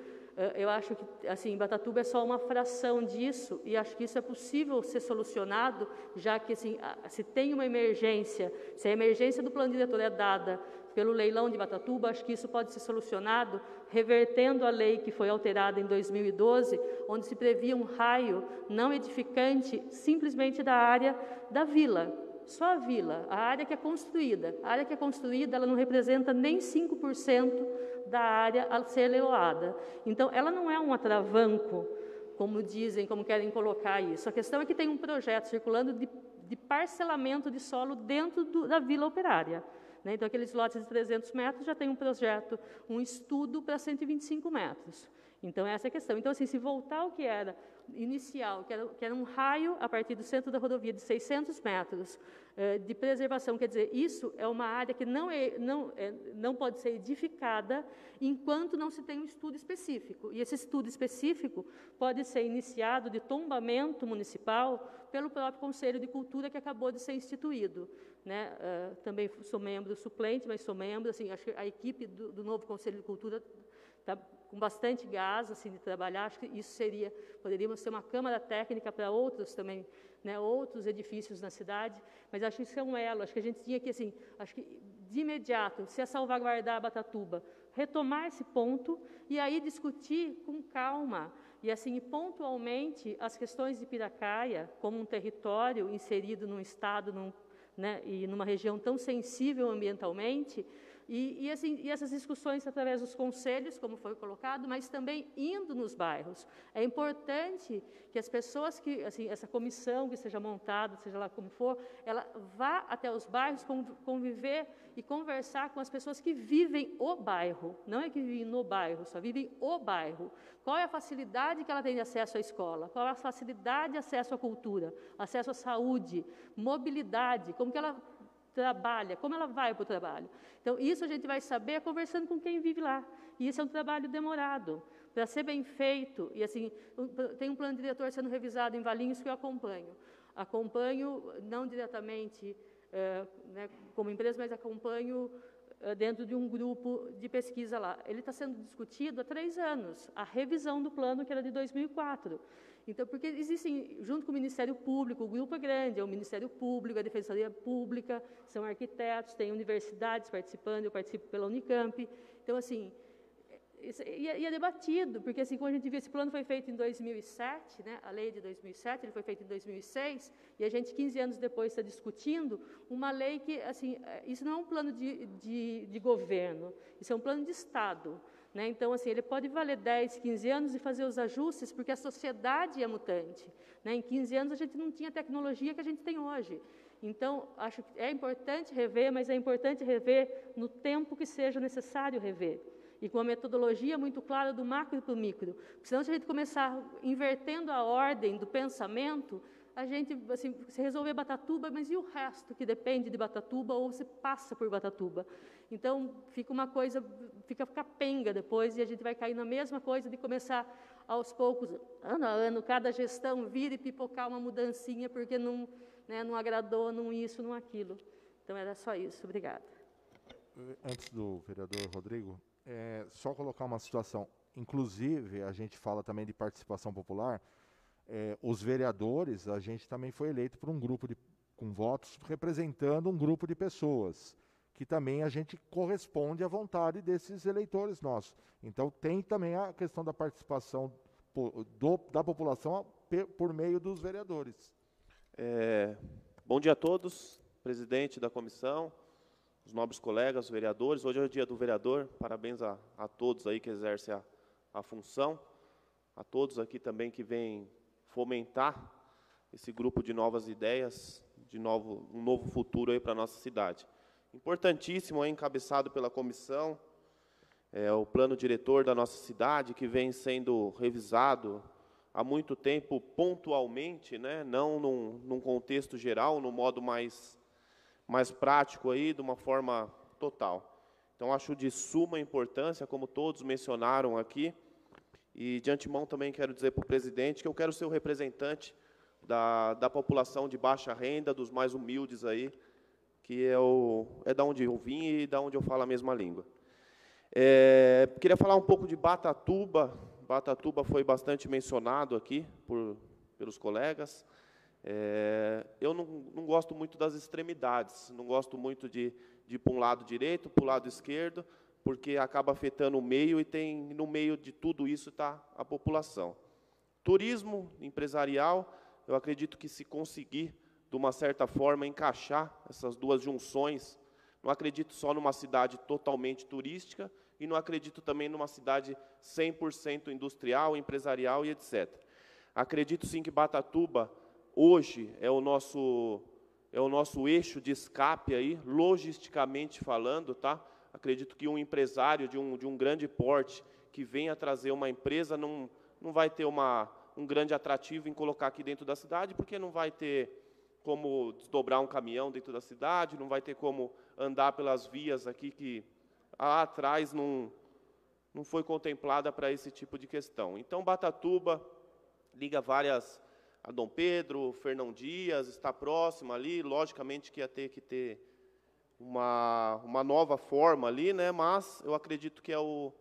eu acho que assim, Bataatuba é só uma fração disso, e acho que isso é possível ser solucionado, já que assim, se tem uma emergência, se a emergência do plano diretor é dada pelo leilão de Bataatuba, acho que isso pode ser solucionado revertendo a lei que foi alterada em 2012, onde se previa um raio não edificante simplesmente da área da vila, só a vila, a área que é construída. A área que é construída, ela não representa nem 5% da área a ser leiloada. Então, ela não é um atravanco, como dizem, como querem colocar isso. A questão é que tem um projeto circulando de parcelamento de solo dentro da Vila Operária. Né? Então, aqueles lotes de 300 metros já tem um projeto, um estudo para 125 metros. Então, essa é a questão. Então, assim, se voltar ao que era inicial, que era um raio a partir do centro da rodovia de 600 metros de preservação, quer dizer, isso é uma área que não pode ser edificada enquanto não se tem um estudo específico. E esse estudo específico pode ser iniciado de tombamento municipal pelo próprio Conselho de Cultura que acabou de ser instituído. Né? Também sou membro suplente, mas sou membro, assim, acho que a equipe do novo Conselho de Cultura está com bastante gás assim, de trabalhar. Acho que isso poderíamos ter uma câmara técnica para outros também, né, outros edifícios na cidade, mas acho que isso é um elo. Acho que a gente tinha que, assim, acho que de imediato, se é salvaguardar a Bataatuba, retomar esse ponto e aí discutir com calma e, assim, pontualmente as questões de Piracaia como um território inserido num estado, né, e numa região tão sensível ambientalmente, e essas discussões através dos conselhos, como foi colocado, mas também indo nos bairros. É importante que as pessoas que, assim, essa comissão que seja montada, seja lá como for, ela vá até os bairros conviver e conversar com as pessoas que vivem o bairro, não é que vivem no bairro, só vivem o bairro. Qual é a facilidade que ela tem de acesso à escola? Qual é a facilidade de acesso à cultura, acesso à saúde, mobilidade, como que ela trabalha, como ela vai para o trabalho. Então, isso a gente vai saber conversando com quem vive lá. E isso é um trabalho demorado, para ser bem feito. E, assim, tem um plano diretor sendo revisado em Valinhos que eu acompanho. Acompanho, não diretamente né, como empresa, mas acompanho dentro de um grupo de pesquisa lá. Ele está sendo discutido há 3 anos, a revisão do plano que era de 2004. Então, porque existem, junto com o Ministério Público, o grupo é grande, é o Ministério Público, a Defensoria Pública, são arquitetos, tem universidades participando, eu participo pela Unicamp. Então, assim, e é debatido, porque, assim, como a gente viu, esse plano foi feito em 2007, né, a lei de 2007, ele foi feito em 2006, e a gente, 15 anos depois, está discutindo uma lei que, assim, isso não é um plano de governo, isso é um plano de Estado. Né? Então, assim, ele pode valer 10, 15 anos e fazer os ajustes, porque a sociedade é mutante. Né? Em 15 anos, a gente não tinha a tecnologia que a gente tem hoje. Então, acho que é importante rever, mas é importante rever no tempo que seja necessário rever. E com a metodologia muito clara do macro para o micro. Porque senão, se a gente começar invertendo a ordem do pensamento, a gente, assim, se resolver Bataatuba, mas e o resto que depende de Bataatuba ou se passa por Bataatuba? Então, fica uma coisa, fica capenga depois e a gente vai cair na mesma coisa de começar aos poucos, ano a ano, cada gestão vir e pipocar uma mudancinha porque não, né, não agradou, não isso, não aquilo. Então, era só isso. Obrigada. Antes do vereador Rodrigo, só colocar uma situação. Inclusive, a gente fala também de participação popular. Os vereadores, a gente também foi eleito por um grupo com votos representando um grupo de pessoas, que também a gente corresponde à vontade desses eleitores nossos. Então, tem também a questão da participação da população por meio dos vereadores. Bom dia a todos, presidente da comissão, os nobres colegas, os vereadores. Hoje é o dia do vereador, parabéns a todos aí que exercem a função, a todos aqui também que vêm fomentar esse grupo de novas ideias, um novo futuro aí para a nossa cidade. Importantíssimo, aí, encabeçado pela comissão, o plano diretor da nossa cidade, que vem sendo revisado há muito tempo, pontualmente, né, não num contexto geral, no modo mais prático, aí, de uma forma total. Então, acho de suma importância, como todos mencionaram aqui, e de antemão também quero dizer para o presidente que eu quero ser o representante da população de baixa renda, dos mais humildes aí, que é da onde eu vim e da onde eu falo a mesma língua. Queria falar um pouco de Batatuba. Batatuba foi bastante mencionado aqui pelos colegas. Eu não gosto muito das extremidades, não gosto muito de ir para um lado direito, para o lado esquerdo, porque acaba afetando o meio e no meio de tudo isso está a população. Turismo empresarial, eu acredito que se conseguir, de uma certa forma, encaixar essas duas junções, não acredito só numa cidade totalmente turística e não acredito também numa cidade 100% industrial, empresarial e etc. Acredito sim que Batatuba, hoje, é o nosso eixo de escape, aí, logisticamente falando, tá? Acredito que um empresário de um grande porte que venha trazer uma empresa não vai ter um grande atrativo em colocar aqui dentro da cidade, porque não vai ter como desdobrar um caminhão dentro da cidade, não vai ter como andar pelas vias aqui que lá atrás não foi contemplada para esse tipo de questão. Então, Batatuba liga várias a Dom Pedro, Fernão Dias, está próximo ali, logicamente que ia ter que ter uma nova forma ali, né? Mas eu acredito que é o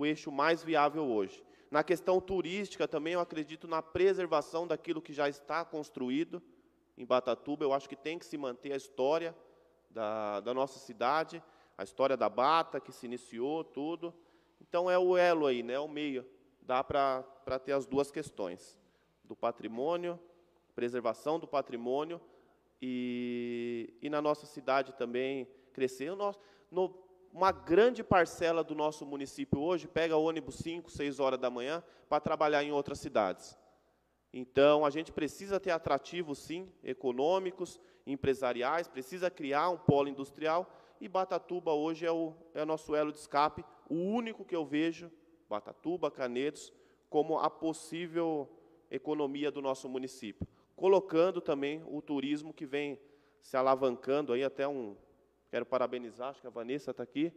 eixo mais viável hoje. Na questão turística também, eu acredito na preservação daquilo que já está construído em Batatuba. Eu acho que tem que se manter a história da nossa cidade, a história da Bata, que se iniciou, tudo. Então, é o elo aí, né, o meio. Dá para ter as duas questões, do patrimônio, preservação do patrimônio, e na nossa cidade também crescer. Uma grande parcela do nosso município hoje pega ônibus 5, 6 horas da manhã para trabalhar em outras cidades. Então, a gente precisa ter atrativos, sim, econômicos, empresariais, precisa criar um polo industrial, e Batatuba hoje é o nosso elo de escape, o único que eu vejo, Batatuba, Canedos, como a possível economia do nosso município, colocando também o turismo que vem se alavancando aí até quero parabenizar, acho que a Vanessa está aqui,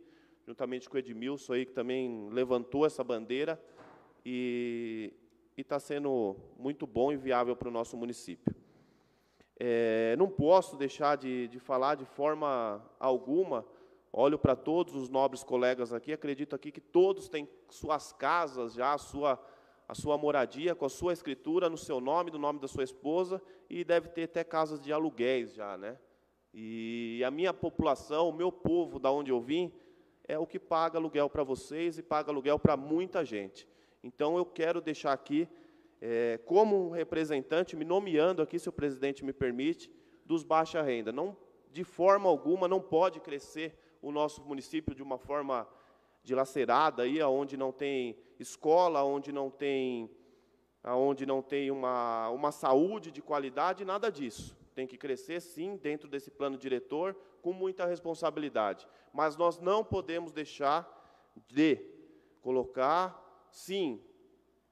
juntamente com o Edmilson aí, que também levantou essa bandeira, e está sendo muito bom e viável para o nosso município. Não posso deixar de falar de forma alguma, olho para todos os nobres colegas aqui, acredito aqui que todos têm suas casas já, a sua moradia, com a sua escritura no seu nome, no nome da sua esposa, e deve ter até casas de aluguéis já, né? E a minha população, o meu povo, da onde eu vim, é o que paga aluguel para vocês e paga aluguel para muita gente. Então, eu quero deixar aqui, como um representante, me nomeando aqui, se o presidente me permite, dos baixa renda. Não, de forma alguma, não pode crescer o nosso município de uma forma dilacerada, aí, onde não tem escola, onde não tem uma saúde de qualidade, nada disso. Tem que crescer, sim, dentro desse plano diretor, com muita responsabilidade. Mas nós não podemos deixar de colocar, sim,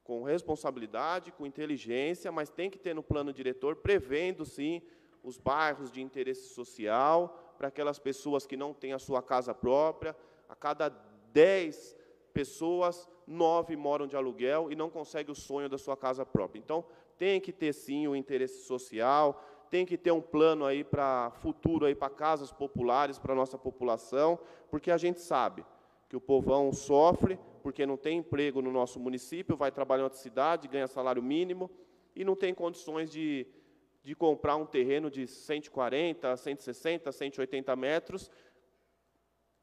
com responsabilidade, com inteligência, mas tem que ter no plano diretor, prevendo, sim, os bairros de interesse social, para aquelas pessoas que não têm a sua casa própria. A cada 10 pessoas, 9 moram de aluguel e não conseguem o sonho da sua casa própria. Então, tem que ter, sim, o interesse social, tem que ter um plano aí para futuro, aí para casas populares, para a nossa população, porque a gente sabe que o povão sofre, porque não tem emprego no nosso município, vai trabalhar em outra cidade, ganha salário mínimo, e não tem condições de comprar um terreno de 140, 160, 180 metros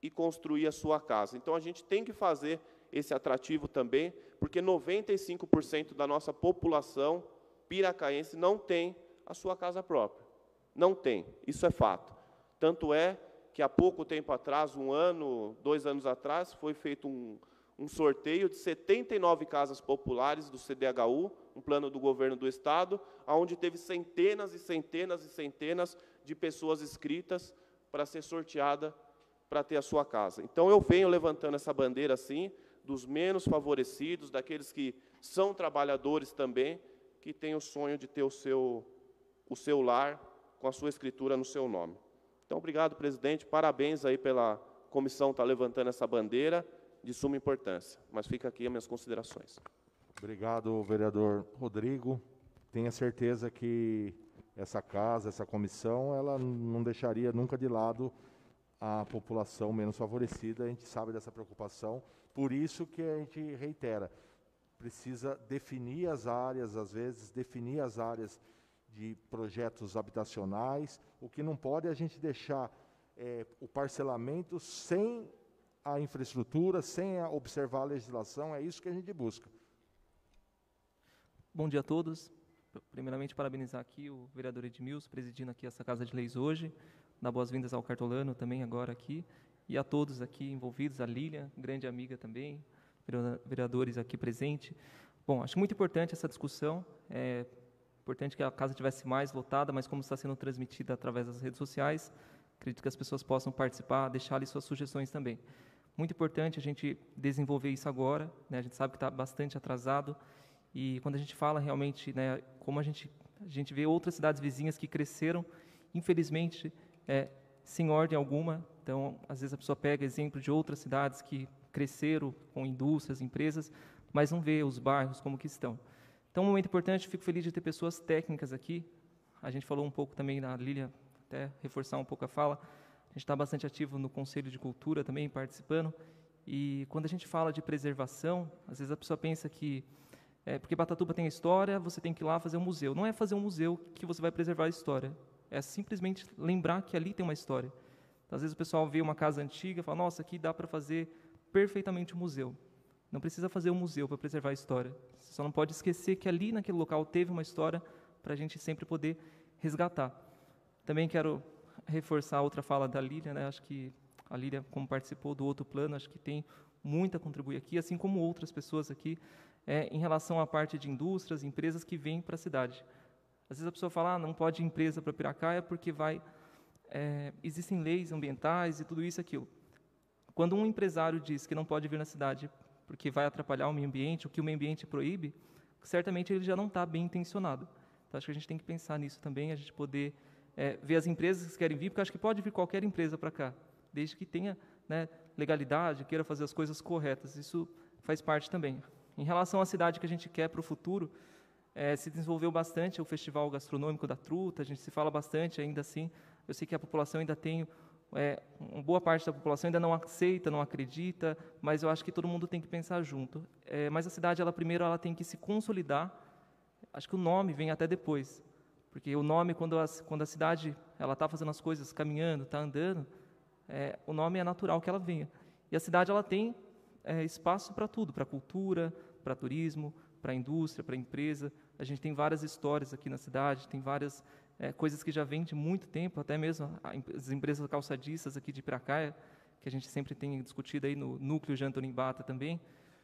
e construir a sua casa. Então, a gente tem que fazer esse atrativo também, porque 95% da nossa população piracaense não tem a sua casa própria. Não tem, isso é fato. Tanto é que há pouco tempo atrás, 1 ano, 2 anos atrás, foi feito um sorteio de 79 casas populares do CDHU, um plano do governo do Estado, onde teve centenas e centenas e centenas de pessoas inscritas para ser sorteada para ter a sua casa. Então, eu venho levantando essa bandeira, assim, dos menos favorecidos, daqueles que são trabalhadores também, que têm o sonho de ter o seu lar com a sua escritura no seu nome. Então, obrigado, presidente. Parabéns aí pela comissão estar levantando essa bandeira de suma importância. Mas fica aqui as minhas considerações. Obrigado, vereador Rodrigo. Tenha certeza que essa casa, essa comissão, ela não deixaria nunca de lado a população menos favorecida. A gente sabe dessa preocupação, por isso que a gente reitera, precisa definir as áreas, às vezes, definir as áreas de projetos habitacionais. O que não pode é a gente deixar o parcelamento sem a infraestrutura, sem observar a legislação, é isso que a gente busca. Bom dia a todos. Primeiramente, parabenizar aqui o vereador Edmilson, presidindo aqui essa Casa de Leis hoje, dar boas-vindas ao cartolano também agora aqui, e a todos aqui envolvidos, a Lília, grande amiga também, vereadores aqui presentes. Bom, acho muito importante essa discussão, importante que a casa tivesse mais lotada, mas como está sendo transmitida através das redes sociais, acredito que as pessoas possam participar, deixar ali suas sugestões também. Muito importante a gente desenvolver isso agora, né? A gente sabe que está bastante atrasado, e quando a gente fala realmente, né, como a gente vê outras cidades vizinhas que cresceram, infelizmente, sem ordem alguma. Então, às vezes a pessoa pega exemplo de outras cidades que cresceram com indústrias, empresas, mas não vê os bairros como que estão. Então, um momento importante, fico feliz de ter pessoas técnicas aqui. A gente falou um pouco também na Lília, até reforçar um pouco a fala, a gente está bastante ativo no Conselho de Cultura também, participando, e quando a gente fala de preservação, às vezes a pessoa pensa que, porque Patatuba tem a história, você tem que ir lá fazer um museu. Não é fazer um museu que você vai preservar a história, é simplesmente lembrar que ali tem uma história. Então, às vezes o pessoal vê uma casa antiga e fala, nossa, aqui dá para fazer perfeitamente um museu. Não precisa fazer um museu para preservar a história. Você só não pode esquecer que ali naquele local teve uma história para a gente sempre poder resgatar. Também quero reforçar outra fala da Lília, né? Acho que a Lília, como participou do outro plano, acho que tem muito a contribuir aqui, assim como outras pessoas aqui, em relação à parte de indústrias, empresas que vêm para a cidade. Às vezes a pessoa fala, não pode ir empresa para Piracaia porque existem leis ambientais e tudo isso e aquilo. Quando um empresário diz que não pode vir na cidade porque vai atrapalhar o meio ambiente, o que o meio ambiente proíbe, certamente ele já não está bem intencionado. Então, acho que a gente tem que pensar nisso também, a gente poder ver as empresas que querem vir, porque acho que pode vir qualquer empresa para cá, desde que tenha, né, legalidade, queira fazer as coisas corretas. Isso faz parte também. Em relação à cidade que a gente quer para o futuro, se desenvolveu bastante o Festival Gastronômico da Truta, a gente se fala bastante ainda assim. Eu sei que a população ainda tem, uma boa parte da população ainda não aceita, não acredita, mas eu acho que todo mundo tem que pensar junto. Mas a cidade, primeiro, ela tem que se consolidar. Acho que o nome vem até depois, porque o nome, quando a cidade está fazendo as coisas, caminhando, está andando, o nome é natural que ela venha. E a cidade ela tem espaço para tudo, para cultura, para turismo, para indústria, para empresa. A gente tem várias histórias aqui na cidade, tem várias coisas que já vêm de muito tempo, até mesmo as empresas calçadistas aqui de Piracaia, que a gente sempre tem discutido aí no núcleo de Antonimbata também.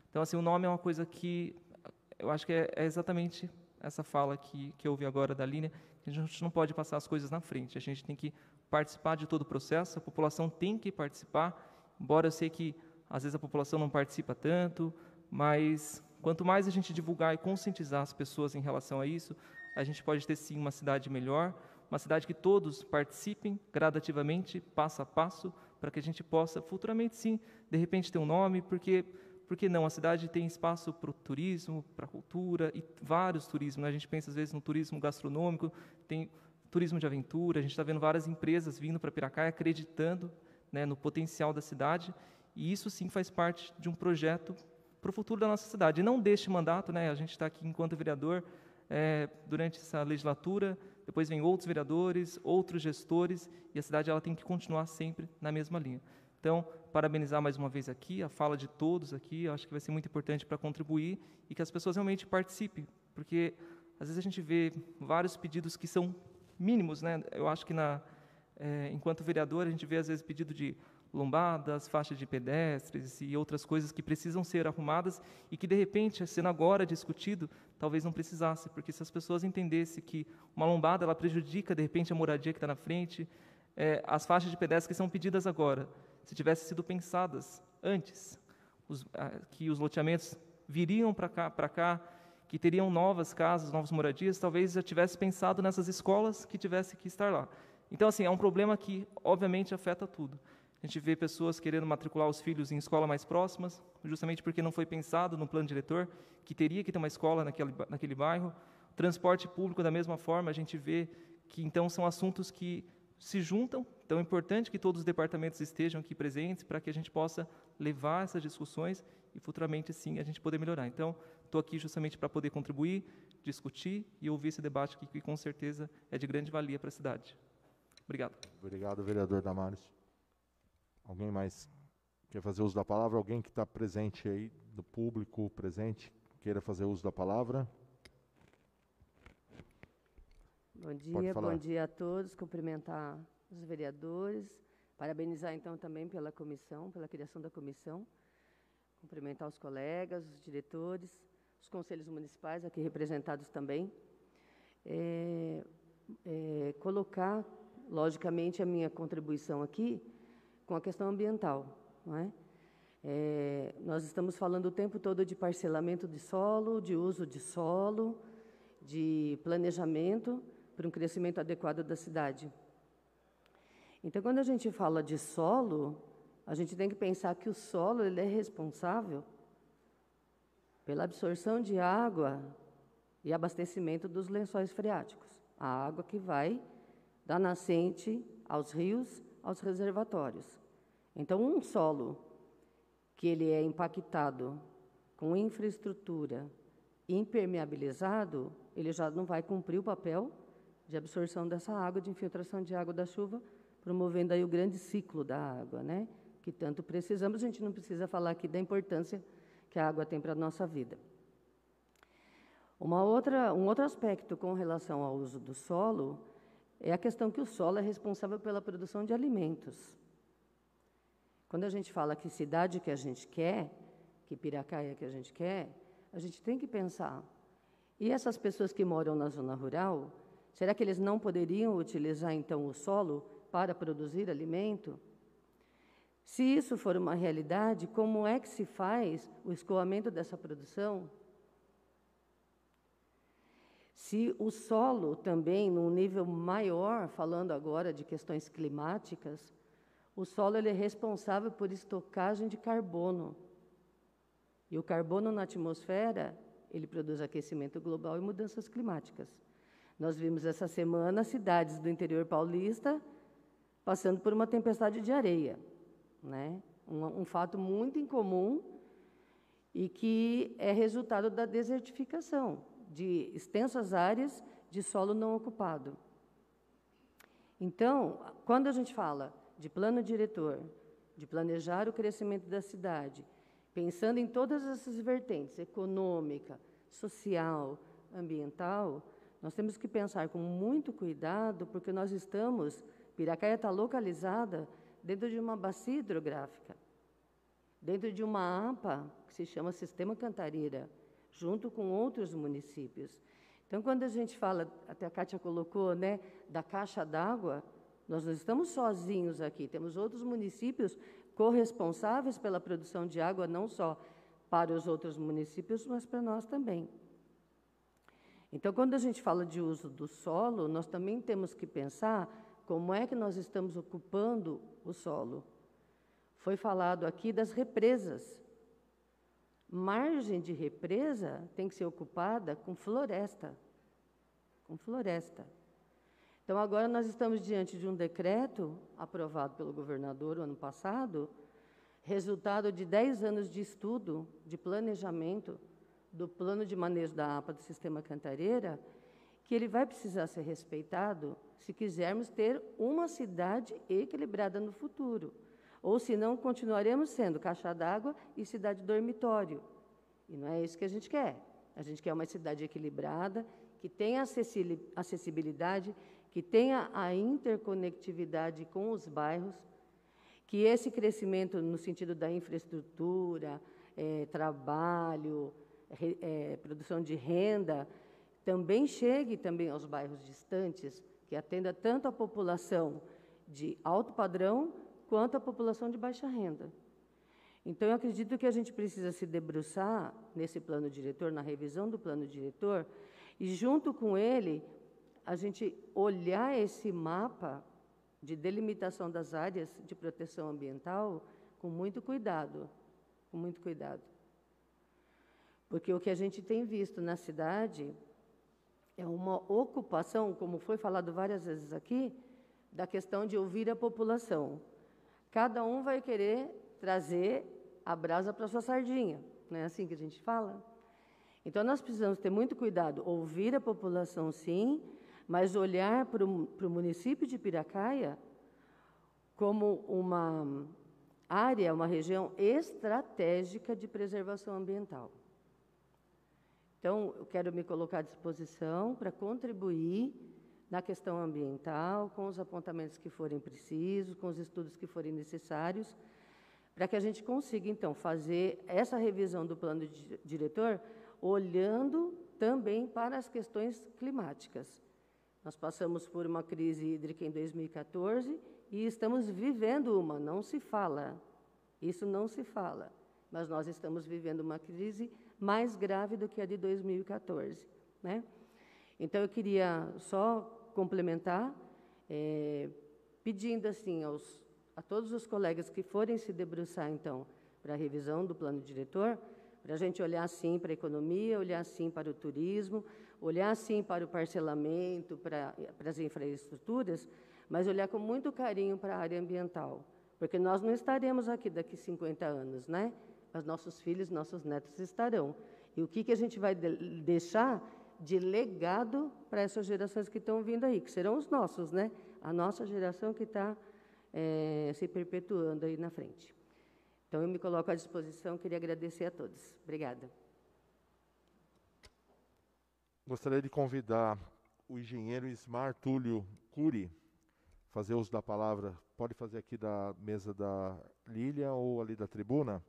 Então, assim, o nome é uma coisa que eu acho que é exatamente essa fala que eu ouvi agora da Línia, que a gente não pode passar as coisas na frente, a gente tem que participar de todo o processo, a população tem que participar, embora eu sei que às vezes a população não participa tanto, mas quanto mais a gente divulgar e conscientizar as pessoas em relação a isso, a gente pode ter sim uma cidade melhor, uma cidade que todos participem gradativamente, passo a passo, para que a gente possa futuramente sim, de repente ter um nome, porque não? A cidade tem espaço para o turismo, para a cultura e vários turismos, né? A gente pensa às vezes no turismo gastronômico, tem turismo de aventura, a gente está vendo várias empresas vindo para Piracaia acreditando, né, no potencial da cidade, e isso sim faz parte de um projeto para o futuro da nossa cidade. E não deste mandato, né, a gente está aqui enquanto vereador, durante essa legislatura, depois vem outros vereadores, outros gestores, e a cidade ela tem que continuar sempre na mesma linha. Então, parabenizar mais uma vez aqui, a fala de todos aqui, eu acho que vai ser muito importante para contribuir e que as pessoas realmente participem, porque às vezes a gente vê vários pedidos que são mínimos, né? Eu acho que enquanto vereador, a gente vê às vezes pedido de lombadas, faixas de pedestres e outras coisas que precisam ser arrumadas e que, de repente, sendo agora discutido, talvez não precisasse, porque se as pessoas entendessem que uma lombada ela prejudica, de repente, a moradia que está na frente, as faixas de pedestres que são pedidas agora, se tivessem sido pensadas antes, que os loteamentos viriam para cá, que teriam novas casas, novas moradias, talvez já tivesse pensado nessas escolas que tivesse que estar lá. Então, assim, é um problema que, obviamente, afeta tudo. A gente vê pessoas querendo matricular os filhos em escolas mais próximas, justamente porque não foi pensado no plano diretor que teria que ter uma escola naquele bairro. Transporte público, da mesma forma, a gente vê que, então, são assuntos que se juntam. Então, é importante que todos os departamentos estejam aqui presentes para que a gente possa levar essas discussões e, futuramente, sim, a gente poder melhorar. Então, estou aqui justamente para poder contribuir, discutir e ouvir esse debate aqui, que, com certeza, é de grande valia para a cidade. Obrigado. Obrigado, vereador Damares. Alguém mais quer fazer uso da palavra? Alguém que está presente aí, do público presente, queira fazer uso da palavra? Bom dia a todos. Cumprimentar os vereadores, parabenizar então também pela comissão, pela criação da comissão, cumprimentar os colegas, os diretores, os conselhos municipais aqui representados também. Colocar, logicamente, a minha contribuição aqui com a questão ambiental, não é? Nós estamos falando o tempo todo de parcelamento de solo, de uso de solo, de planejamento para um crescimento adequado da cidade. Então, quando a gente fala de solo, a gente tem que pensar que o solo ele é responsável pela absorção de água e abastecimento dos lençóis freáticos. A água que vai da nascente aos rios, aos reservatórios. Então, um solo que ele é impactado com infraestrutura impermeabilizado, ele já não vai cumprir o papel de absorção dessa água, de infiltração de água da chuva, promovendo aí o grande ciclo da água, né? Que tanto precisamos. A gente não precisa falar aqui da importância que a água tem para a nossa vida. Um outro aspecto com relação ao uso do solo é a questão que o solo é responsável pela produção de alimentos. Quando a gente fala que cidade que a gente quer, que Piracaia que a gente quer, a gente tem que pensar, e essas pessoas que moram na zona rural, será que eles não poderiam utilizar, então, o solo para produzir alimento? Se isso for uma realidade, como é que se faz o escoamento dessa produção? Se o solo também, num nível maior, falando agora de questões climáticas, o solo ele é responsável por estocagem de carbono. E o carbono na atmosfera, ele produz aquecimento global e mudanças climáticas. Nós vimos essa semana cidades do interior paulista passando por uma tempestade de areia, né? Um fato muito incomum e que é resultado da desertificação de extensas áreas de solo não ocupado. Então, quando a gente fala de plano diretor, de planejar o crescimento da cidade, pensando em todas essas vertentes, econômica, social, ambiental, nós temos que pensar com muito cuidado, porque nós estamos, Piracaia está localizada dentro de uma bacia hidrográfica, dentro de uma APA, que se chama Sistema Cantareira, junto com outros municípios. Então, quando a gente fala, até a Kátia colocou, né, da caixa d'água, nós não estamos sozinhos aqui, temos outros municípios corresponsáveis pela produção de água, não só para os outros municípios, mas para nós também. Então, quando a gente fala de uso do solo, nós também temos que pensar como é que nós estamos ocupando o solo. Foi falado aqui das represas. Margem de represa tem que ser ocupada com floresta. Com floresta. Então, agora nós estamos diante de um decreto aprovado pelo governador o ano passado, resultado de 10 anos de estudo, de planejamento do plano de manejo da APA do Sistema Cantareira, que ele vai precisar ser respeitado se quisermos ter uma cidade equilibrada no futuro. Ou, senão, continuaremos sendo caixa d'água e cidade dormitório. E não é isso que a gente quer. A gente quer uma cidade equilibrada, que tenha acessibilidade, que tenha a interconectividade com os bairros, que esse crescimento no sentido da infraestrutura, trabalho, produção de renda, também chegue também aos bairros distantes, que atenda tanto a população de alto padrão quanto a população de baixa renda. Então, eu acredito que a gente precisa se debruçar nesse plano diretor, na revisão do plano diretor, e, junto com ele, a gente olhar esse mapa de delimitação das áreas de proteção ambiental com muito cuidado, com muito cuidado. Porque o que a gente tem visto na cidade é uma ocupação, como foi falado várias vezes aqui, da questão de ouvir a população. Cada um vai querer trazer a brasa para a sua sardinha, não é assim que a gente fala? Então, nós precisamos ter muito cuidado, ouvir a população, sim, mas olhar para o município de Piracaia como uma área, uma região estratégica de preservação ambiental. Então, eu quero me colocar à disposição para contribuir na questão ambiental, com os apontamentos que forem precisos, com os estudos que forem necessários, para que a gente consiga, então, fazer essa revisão do plano diretor, olhando também para as questões climáticas. Nós passamos por uma crise hídrica em 2014 e estamos vivendo uma, não se fala, isso não se fala, mas nós estamos vivendo uma crise mais grave do que a de 2014, né? Então, eu queria só complementar, pedindo assim a todos os colegas que forem se debruçar, então, para a revisão do plano diretor, para a gente olhar, sim, para a economia, olhar, sim, para o turismo, olhar, sim, para o parcelamento, para as infraestruturas, mas olhar com muito carinho para a área ambiental, porque nós não estaremos aqui daqui 50 anos, né? Mas nossos filhos, nossos netos estarão. E o que a gente vai deixar de legado para essas gerações que estão vindo aí, que serão os nossos, né? A nossa geração que está se perpetuando aí na frente. Então, eu me coloco à disposição, queria agradecer a todos. Obrigada. Gostaria de convidar o engenheiro Ismar Túlio Cury, fazer uso da palavra, pode fazer aqui da mesa da Lília ou ali da tribuna.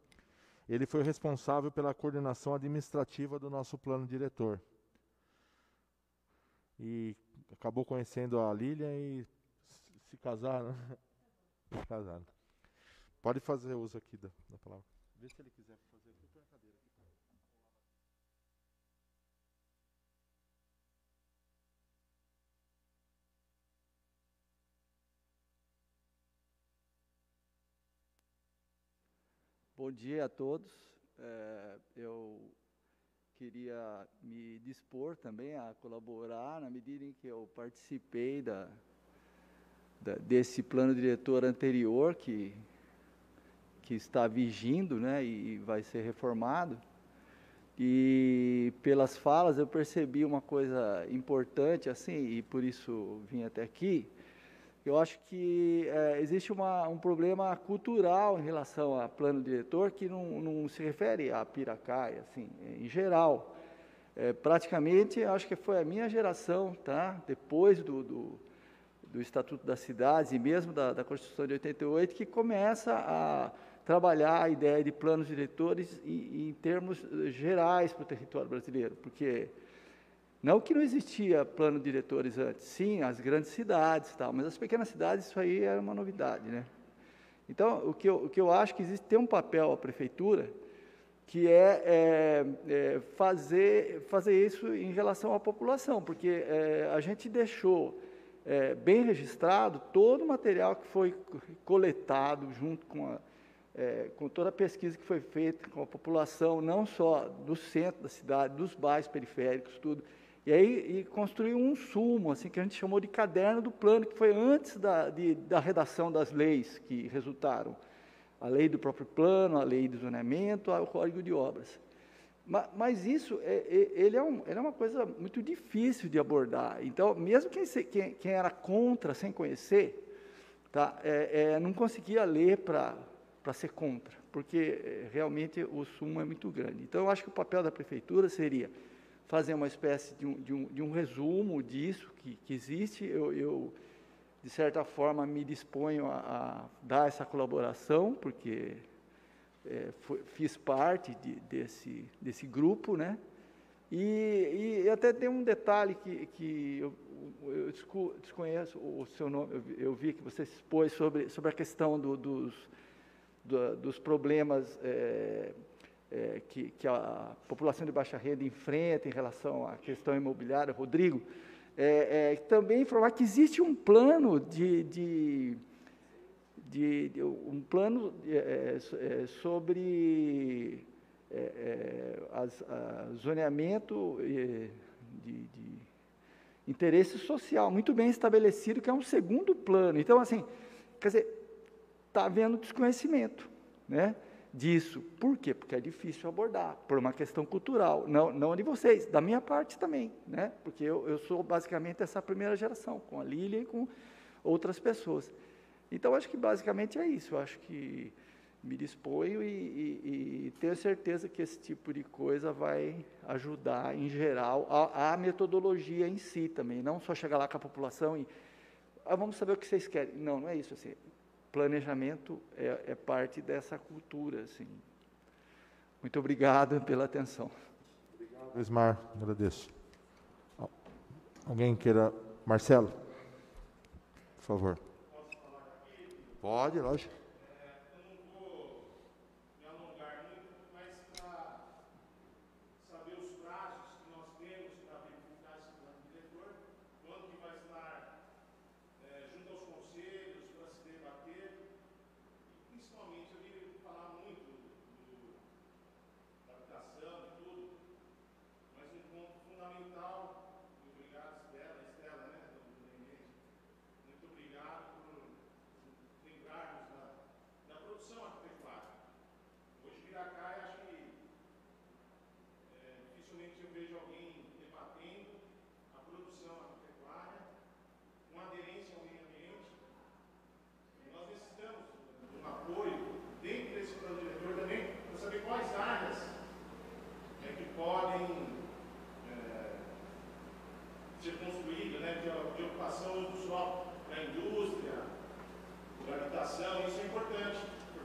Ele foi responsável pela coordenação administrativa do nosso plano diretor. E acabou conhecendo a Lília e se casaram. Se casaram. Pode fazer uso aqui da palavra. Vê se ele quiser fazer aqui, põe a cadeira aqui. Bom dia a todos. Eu queria me dispor também a colaborar na medida em que eu participei desse plano diretor anterior que está vigindo, né, e vai ser reformado. E pelas falas eu percebi uma coisa importante, assim, e por isso vim até aqui. Eu acho que existe um problema cultural em relação ao plano diretor que não se refere a Piracaia, assim, em geral. Praticamente, acho que foi a minha geração, tá? Depois do Estatuto das Cidades e mesmo da Constituição de 88, que começa a trabalhar a ideia de planos diretores em termos gerais para o território brasileiro, porque não que não existia plano de diretores antes, sim, as grandes cidades, tal, mas as pequenas cidades isso aí era uma novidade, né? Então, o que eu acho que tem um papel a prefeitura, que fazer isso em relação à população, porque a gente deixou bem registrado todo o material que foi coletado junto com toda a pesquisa que foi feita com a população, não só do centro da cidade, dos bairros periféricos, tudo. E aí construiu um sumo, assim, que a gente chamou de caderno do plano, que foi antes da redação das leis que resultaram. A lei do próprio plano, a lei do zoneamento, o Código de Obras. Mas isso, ele é uma coisa muito difícil de abordar. Então, mesmo quem era contra, sem conhecer, tá, não conseguia ler para ser contra, porque realmente o sumo é muito grande. Então, eu acho que o papel da prefeitura seria fazer uma espécie de um resumo disso que existe. Eu, de certa forma, me disponho a dar essa colaboração, porque fiz parte desse grupo, né? E até tem um detalhe que eu desconheço o seu nome, eu vi que você expôs sobre a questão dos problemas que a população de baixa renda enfrenta em relação à questão imobiliária, Rodrigo. Também informar que existe um plano sobre zoneamento de interesse social, muito bem estabelecido, que é um segundo plano. Então, assim, quer dizer, está havendo desconhecimento, né, disso. Por quê? Porque é difícil abordar, por uma questão cultural, não de vocês, da minha parte também, né, porque eu sou basicamente essa primeira geração, com a Lília e com outras pessoas. Então, acho que basicamente é isso, eu acho que me disponho e tenho certeza que esse tipo de coisa vai ajudar, em geral, a metodologia em si também, não só chegar lá com a população e vamos saber o que vocês querem. Não é isso, assim, planejamento é parte dessa cultura, assim. Muito obrigado pela atenção. Obrigado, Ismar, agradeço. Alguém queira... Marcelo, por favor. Posso falar aqui? Pode, lógico.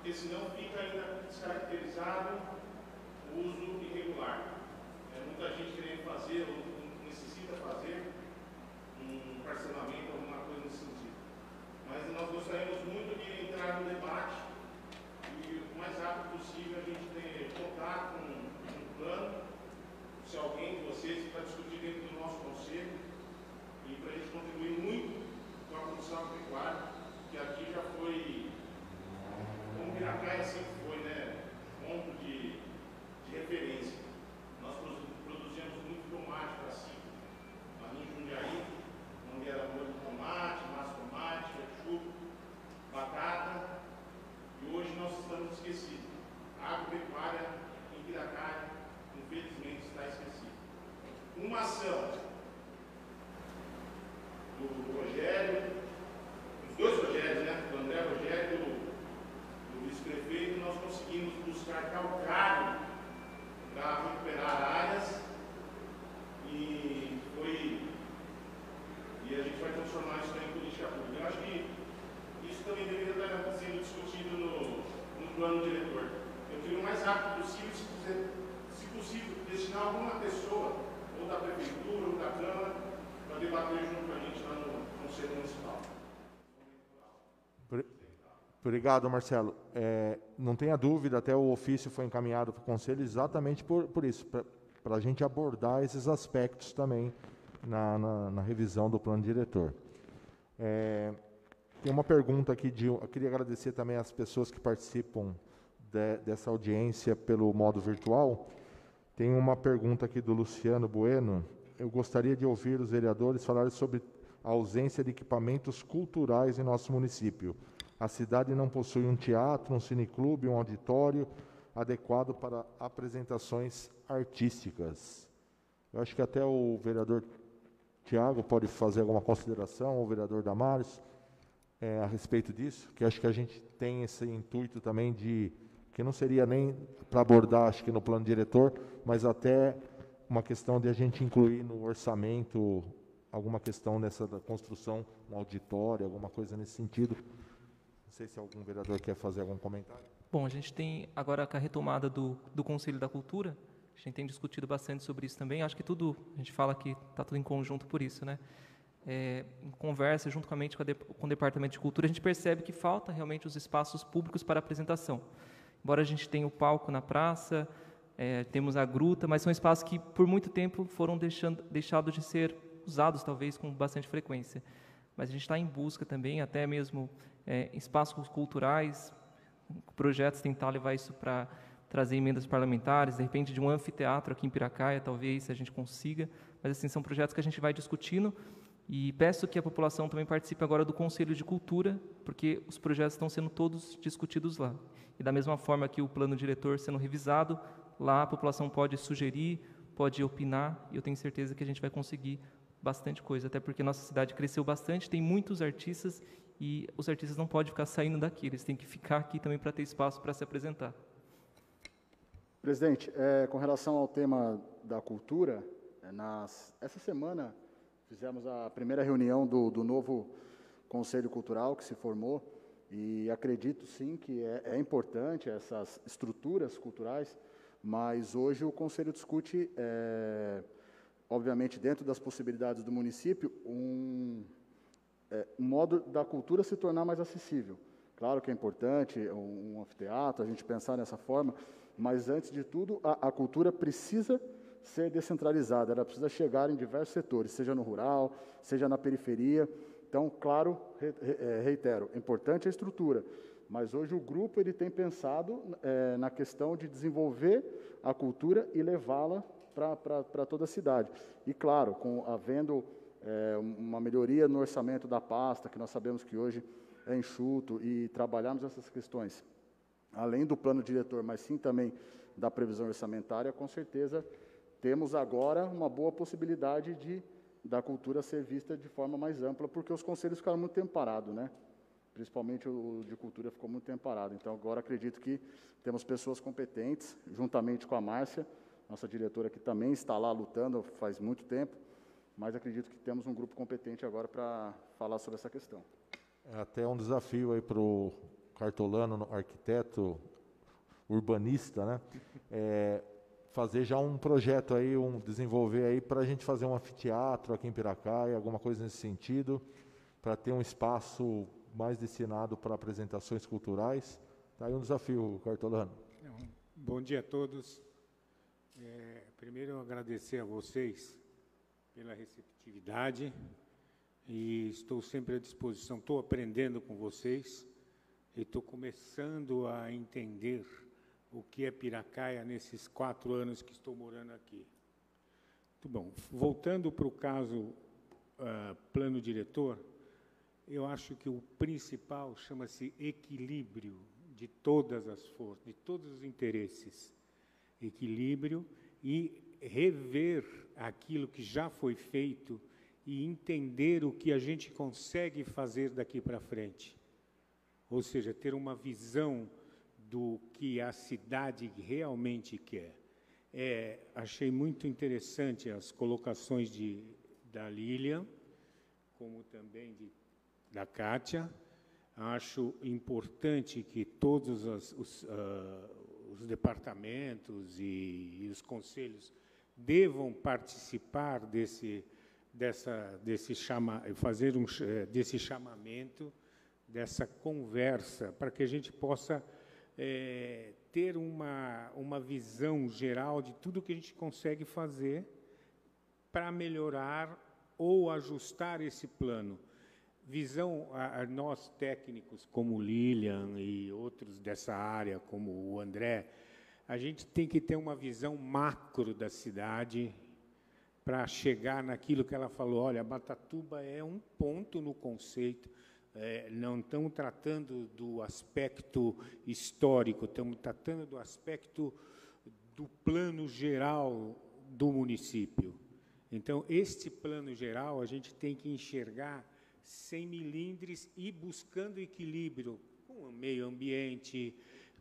Senão fica ainda descaracterizado o uso irregular. Muita gente querendo fazer, ou necessita fazer, um parcelamento, alguma coisa nesse sentido. Mas nós gostaríamos muito de entrar no debate e o mais rápido possível a gente ter contato com um plano, se alguém de vocês para discutir dentro do nosso conselho e para a gente contribuir muito com a produção agropecuária, que aqui já foi... Como Piracaia sempre foi, né, ponto de referência. Nós produzíamos muito tomate para si, ali em Jundiaí, onde era molho de tomate, massa de tomate, ketchup, batata, e hoje nós estamos esquecidos. A agropecuária em Piracaia, infelizmente, está esquecida. Uma ação do Rogério, os dois Rogérios, né, do André Rogério e do vice-prefeito, nós conseguimos buscar calcário para recuperar áreas e a gente vai transformar isso em política pública. Eu acho que isso também deveria estar sendo discutido no plano diretor. Eu queria o mais rápido possível, se possível, destinar alguma pessoa, ou da prefeitura, ou da Câmara, para debater junto com a gente lá no Conselho Municipal. Obrigado, Marcelo. Não tenha dúvida, até o ofício foi encaminhado para o Conselho exatamente por isso, para a gente abordar esses aspectos também na revisão do plano diretor. Tem uma pergunta aqui, eu queria agradecer também às pessoas que participam dessa audiência pelo modo virtual. Tem uma pergunta aqui do Luciano Bueno. Eu gostaria de ouvir os vereadores falarem sobre a ausência de equipamentos culturais em nosso município. A cidade não possui um teatro, um cineclube, um auditório adequado para apresentações artísticas. Eu acho que até o vereador Tiago pode fazer alguma consideração, ou o vereador Damares, a respeito disso, que acho que a gente tem esse intuito também de, que não seria nem para abordar, acho que no plano diretor, mas até uma questão de a gente incluir no orçamento alguma questão nessa da construção, um auditório, alguma coisa nesse sentido. Não sei se algum vereador quer fazer algum comentário. Bom, a gente tem agora com a retomada do Conselho da Cultura, a gente tem discutido bastante sobre isso também. Acho que tudo, a gente fala que está tudo em conjunto por isso, né? Em conversa, juntamente com o Departamento de Cultura, a gente percebe que falta realmente os espaços públicos para apresentação. Embora a gente tenha o palco na praça, temos a gruta, mas são espaços que por muito tempo foram deixados de ser usados, talvez com bastante frequência. Mas a gente está em busca também, até mesmo espaços culturais, projetos, tentar levar isso para trazer emendas parlamentares, de repente de um anfiteatro aqui em Piracaia, talvez a gente consiga, mas assim, são projetos que a gente vai discutindo. E peço que a população também participe agora do Conselho de Cultura, porque os projetos estão sendo todos discutidos lá. E da mesma forma que o plano diretor sendo revisado, lá a população pode sugerir, pode opinar, e eu tenho certeza que a gente vai conseguir bastante coisa, até porque nossa cidade cresceu bastante, tem muitos artistas, e os artistas não podem ficar saindo daqui, eles têm que ficar aqui também para ter espaço para se apresentar. Presidente, com relação ao tema da cultura, essa semana fizemos a primeira reunião do novo Conselho Cultural que se formou e acredito sim que é importante essas estruturas culturais, mas hoje o Conselho discute, obviamente dentro das possibilidades do município, um modo da cultura se tornar mais acessível. Claro que é importante um anfiteatro, a gente pensar nessa forma, mas antes de tudo a cultura precisa ser descentralizada, ela precisa chegar em diversos setores, seja no rural, seja na periferia. Então, claro, reitero, é importante a estrutura, mas hoje o grupo ele tem pensado na questão de desenvolver a cultura e levá-la para toda a cidade. E, claro, havendo uma melhoria no orçamento da pasta, que nós sabemos que hoje é enxuto, e trabalharmos essas questões, além do plano diretor, mas sim também da previsão orçamentária, com certeza temos agora uma boa possibilidade da cultura ser vista de forma mais ampla, porque os conselhos ficaram muito tempo parados, né? Principalmente o de cultura ficou muito tempo parado. Então, agora acredito que temos pessoas competentes, juntamente com a Márcia, nossa diretora, que também está lá lutando faz muito tempo, mas acredito que temos um grupo competente agora para falar sobre essa questão. É até um desafio aí para o Cartolano, arquiteto, urbanista, né? Fazer já um projeto aí, desenvolver aí para a gente fazer um anfiteatro aqui em Piracaia, alguma coisa nesse sentido, para ter um espaço mais destinado para apresentações culturais. Está aí um desafio, Cartolano. Bom dia a todos. Primeiro, agradecer a vocês pela receptividade e estou sempre à disposição, estou aprendendo com vocês e estou começando a entender o que é Piracaia nesses 4 anos que estou morando aqui. Muito bom. Voltando para o caso plano diretor, eu acho que o principal chama-se equilíbrio de todas as forças, de todos os interesses. Equilíbrio e rever aquilo que já foi feito e entender o que a gente consegue fazer daqui para frente. Ou seja, ter uma visão do que a cidade realmente quer. Achei muito interessante as colocações da Lilian, como também da Kátia. Acho importante que todos os departamentos e os conselhos devam participar desse chamamento, dessa conversa, para que a gente possa ter uma visão geral de tudo que a gente consegue fazer para melhorar ou ajustar esse plano. Visão, nós técnicos, como Lilian e outros dessa área, como o André, a gente tem que ter uma visão macro da cidade para chegar naquilo que ela falou. Olha, Batuba é um ponto no conceito. Não estamos tratando do aspecto histórico, estamos tratando do aspecto do plano geral do município. Então, este plano geral, a gente tem que enxergar sem milindres e buscando equilíbrio com o meio ambiente,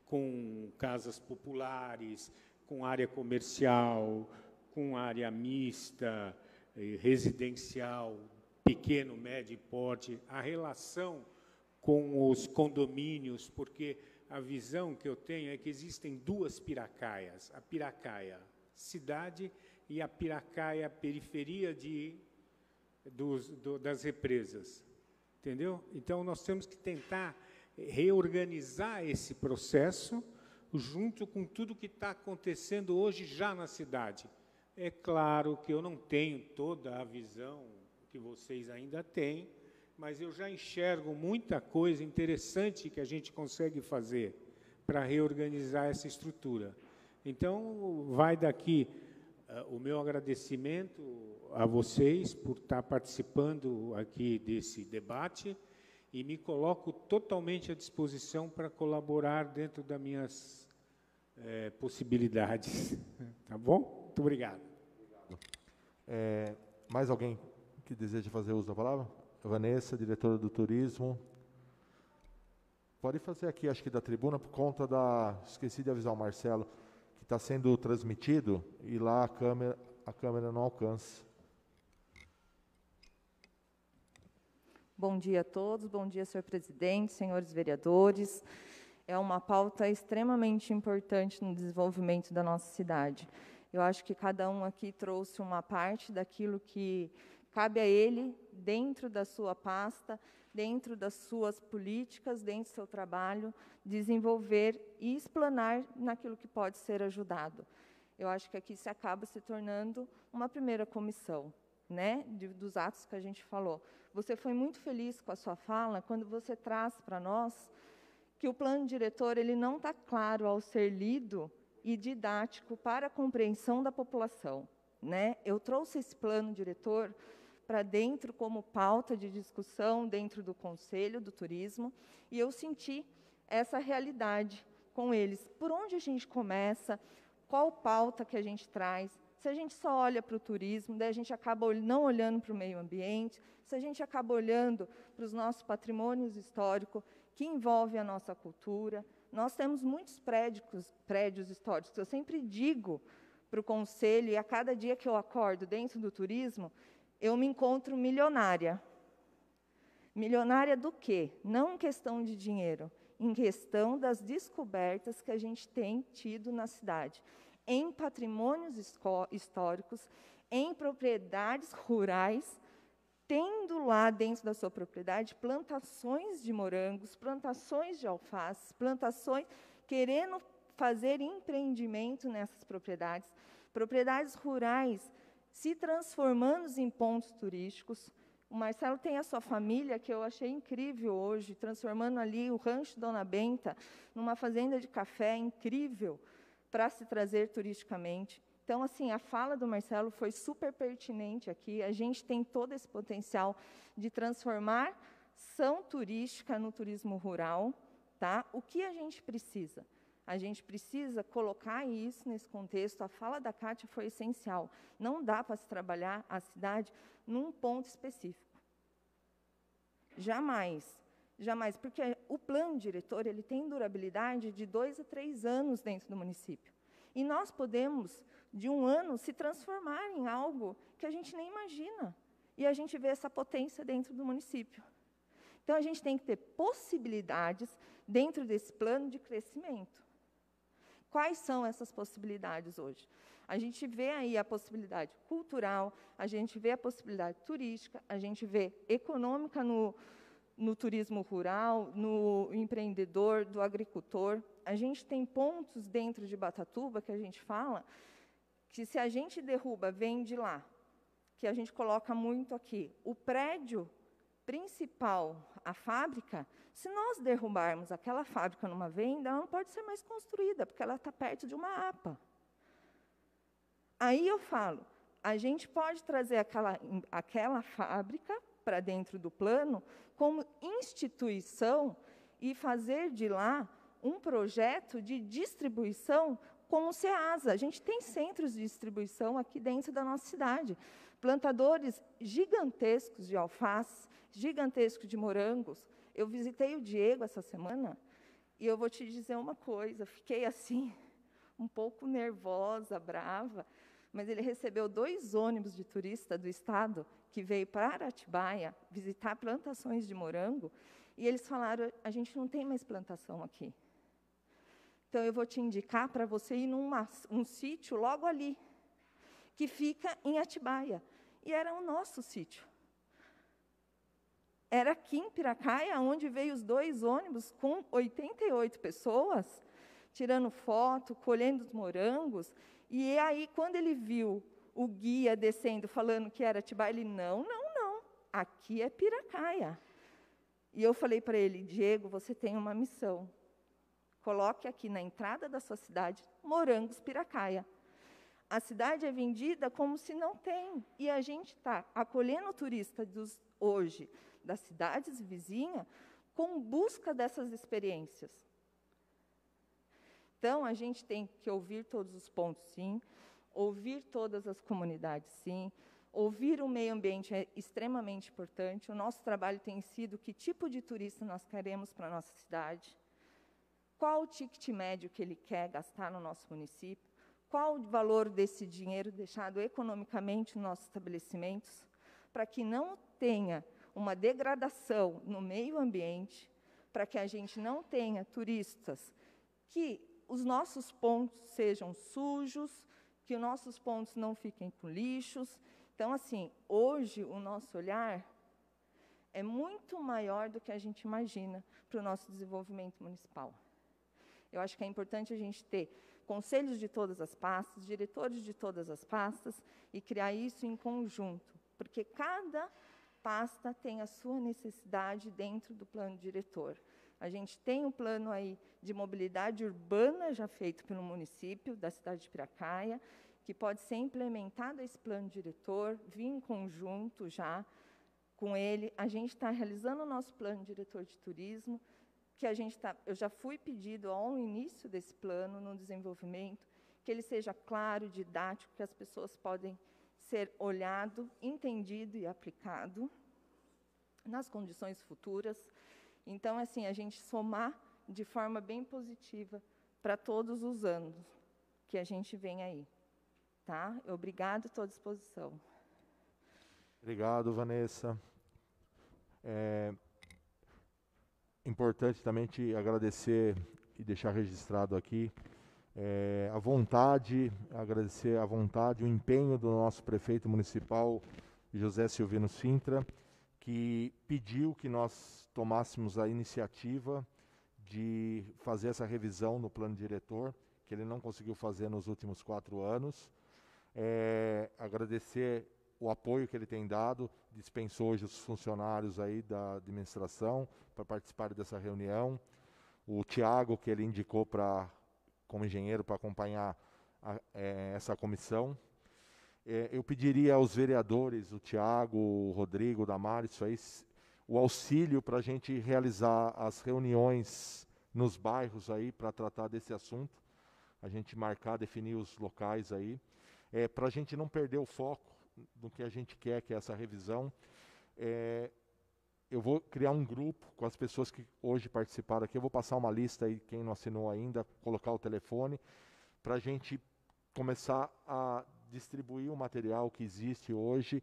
com casas populares, com área comercial, com área mista, residencial, pequeno, médio porte, a relação com os condomínios, porque a visão que eu tenho é que existem duas Piracaias, a Piracaia cidade e a Piracaia periferia das represas, entendeu? Então, nós temos que tentar reorganizar esse processo junto com tudo que está acontecendo hoje já na cidade. É claro que eu não tenho toda a visão que vocês ainda têm, mas eu já enxergo muita coisa interessante que a gente consegue fazer para reorganizar essa estrutura. Então, vai daqui o meu agradecimento a vocês por estar participando aqui desse debate e me coloco totalmente à disposição para colaborar dentro das minhas possibilidades. Tá bom? Muito obrigado. Mais alguém que deseja fazer uso da palavra? Vanessa, diretora do turismo. Pode fazer aqui, acho que da tribuna, por conta da... Esqueci de avisar o Marcelo, que está sendo transmitido e lá a câmera não alcança. Bom dia a todos, bom dia, senhor presidente, senhores vereadores. É uma pauta extremamente importante no desenvolvimento da nossa cidade. Eu acho que cada um aqui trouxe uma parte daquilo que cabe a ele, dentro da sua pasta, dentro das suas políticas, dentro do seu trabalho, desenvolver e explanar naquilo que pode ser ajudado. Eu acho que aqui se acaba se tornando uma primeira comissão, né, dos atos que a gente falou. Você foi muito feliz com a sua fala quando você traz para nós que o plano diretor ele não está claro ao ser lido e didático para a compreensão da população, né? Eu trouxe esse plano diretor para dentro como pauta de discussão dentro do Conselho do Turismo e eu senti essa realidade com eles. Por onde a gente começa? Qual pauta que a gente traz? Se a gente só olha para o turismo, daí a gente acaba não olhando para o meio ambiente, se a gente acaba olhando para os nossos patrimônios históricos, que envolve a nossa cultura. Nós temos muitos prédios históricos. Eu sempre digo para o Conselho, e a cada dia que eu acordo dentro do turismo, eu me encontro milionária. Milionária do quê? Não em questão de dinheiro, em questão das descobertas que a gente tem tido na cidade, em patrimônios históricos, em propriedades rurais, tendo lá dentro da sua propriedade plantações de morangos, plantações de alface, plantações, querendo fazer empreendimento nessas propriedades, propriedades rurais se transformando em pontos turísticos. O Marcelo tem a sua família, que eu achei incrível hoje, transformando ali o Rancho Dona Benta numa fazenda de café incrível para se trazer turisticamente. Então, assim, a fala do Marcelo foi super pertinente aqui. A gente tem todo esse potencial de transformar ação turística no turismo rural, tá? O que a gente precisa? A gente precisa colocar isso nesse contexto. A fala da Kátia foi essencial. Não dá para se trabalhar a cidade num ponto específico. Jamais. Jamais, porque o plano diretor ele tem durabilidade de 2 a 3 anos dentro do município. E nós podemos, de um ano, se transformar em algo que a gente nem imagina. E a gente vê essa potência dentro do município. Então, a gente tem que ter possibilidades dentro desse plano de crescimento. Quais são essas possibilidades hoje? A gente vê aí a possibilidade cultural, a gente vê a possibilidade turística, a gente vê econômica no turismo rural, no empreendedor, do agricultor. A gente tem pontos dentro de Bataatuba que a gente fala que se a gente derruba, vem de lá, que a gente coloca muito aqui, o prédio principal, a fábrica, se nós derrubarmos aquela fábrica numa venda, ela não pode ser mais construída, porque ela está perto de uma APA. Aí eu falo, a gente pode trazer aquela fábrica para dentro do plano como instituição e fazer de lá um projeto de distribuição como o SEASA. A gente tem centros de distribuição aqui dentro da nossa cidade. Plantadores gigantescos de alface, gigantescos de morangos. Eu visitei o Diego essa semana e eu vou te dizer uma coisa, fiquei assim, um pouco nervosa, brava, mas ele recebeu 2 ônibus de turista do estado que veio para Atibaia visitar plantações de morango, e eles falaram, a gente não tem mais plantação aqui. Então, eu vou te indicar para você ir num sítio logo ali, que fica em Atibaia. E era o nosso sítio. Era aqui em Piracaia, onde veio os 2 ônibus com 88 pessoas, tirando foto, colhendo os morangos. E aí, quando ele viu o guia descendo, falando que era Atibaia, ele, não, aqui é Piracaia. E eu falei para ele, Diego, você tem uma missão. Coloque aqui na entrada da sua cidade, Morangos Piracaia. A cidade é vendida como se não tem. E a gente está acolhendo o turista hoje das cidades vizinhas com busca dessas experiências. Então, a gente tem que ouvir todos os pontos, sim, ouvir todas as comunidades, sim, ouvir o meio ambiente é extremamente importante. O nosso trabalho tem sido que tipo de turista nós queremos para a nossa cidade, qual o ticket médio que ele quer gastar no nosso município, qual o valor desse dinheiro deixado economicamente nos nossos estabelecimentos, para que não tenha uma degradação no meio ambiente, para que a gente não tenha turistas, que os nossos pontos sejam sujos, que os nossos pontos não fiquem com lixos. Então, assim, hoje o nosso olhar é muito maior do que a gente imagina para o nosso desenvolvimento municipal. Eu acho que é importante a gente ter conselhos de todas as pastas, diretores de todas as pastas, e criar isso em conjunto, porque cada pasta tem a sua necessidade dentro do plano diretor. A gente tem um plano aí de mobilidade urbana já feito pelo município da cidade de Piracaia, que pode ser implementado esse plano diretor, vir em conjunto já com ele. A gente está realizando o nosso plano diretor de turismo, que eu já fui pedido ao início desse plano, no desenvolvimento, que ele seja claro, didático, que as pessoas podem ser olhado, entendido e aplicado nas condições futuras. Então, assim, a gente somar de forma bem positiva para todos os anos que a gente vem aí. Tá? Obrigado, estou à disposição. Obrigado, Vanessa. Importante também te agradecer e deixar registrado aqui a vontade, agradecer a vontade, o empenho do nosso prefeito municipal, José Silvino Sintra, que pediu que nós tomássemos a iniciativa de fazer essa revisão no plano diretor, que ele não conseguiu fazer nos últimos 4 anos. Agradecer o apoio que ele tem dado, dispensou hoje os funcionários aí da administração para participar dessa reunião, o Tiago, que ele indicou como engenheiro para acompanhar essa comissão. Eu pediria aos vereadores, o Tiago, o Rodrigo, o Damares, o auxílio para a gente realizar as reuniões nos bairros aí para tratar desse assunto, a gente marcar, definir os locais aí, para a gente não perder o foco do que a gente quer, que é essa revisão. Eu vou criar um grupo com as pessoas que hoje participaram aqui, eu vou passar uma lista aí, quem não assinou ainda, colocar o telefone, para a gente começar a distribuir o material que existe hoje.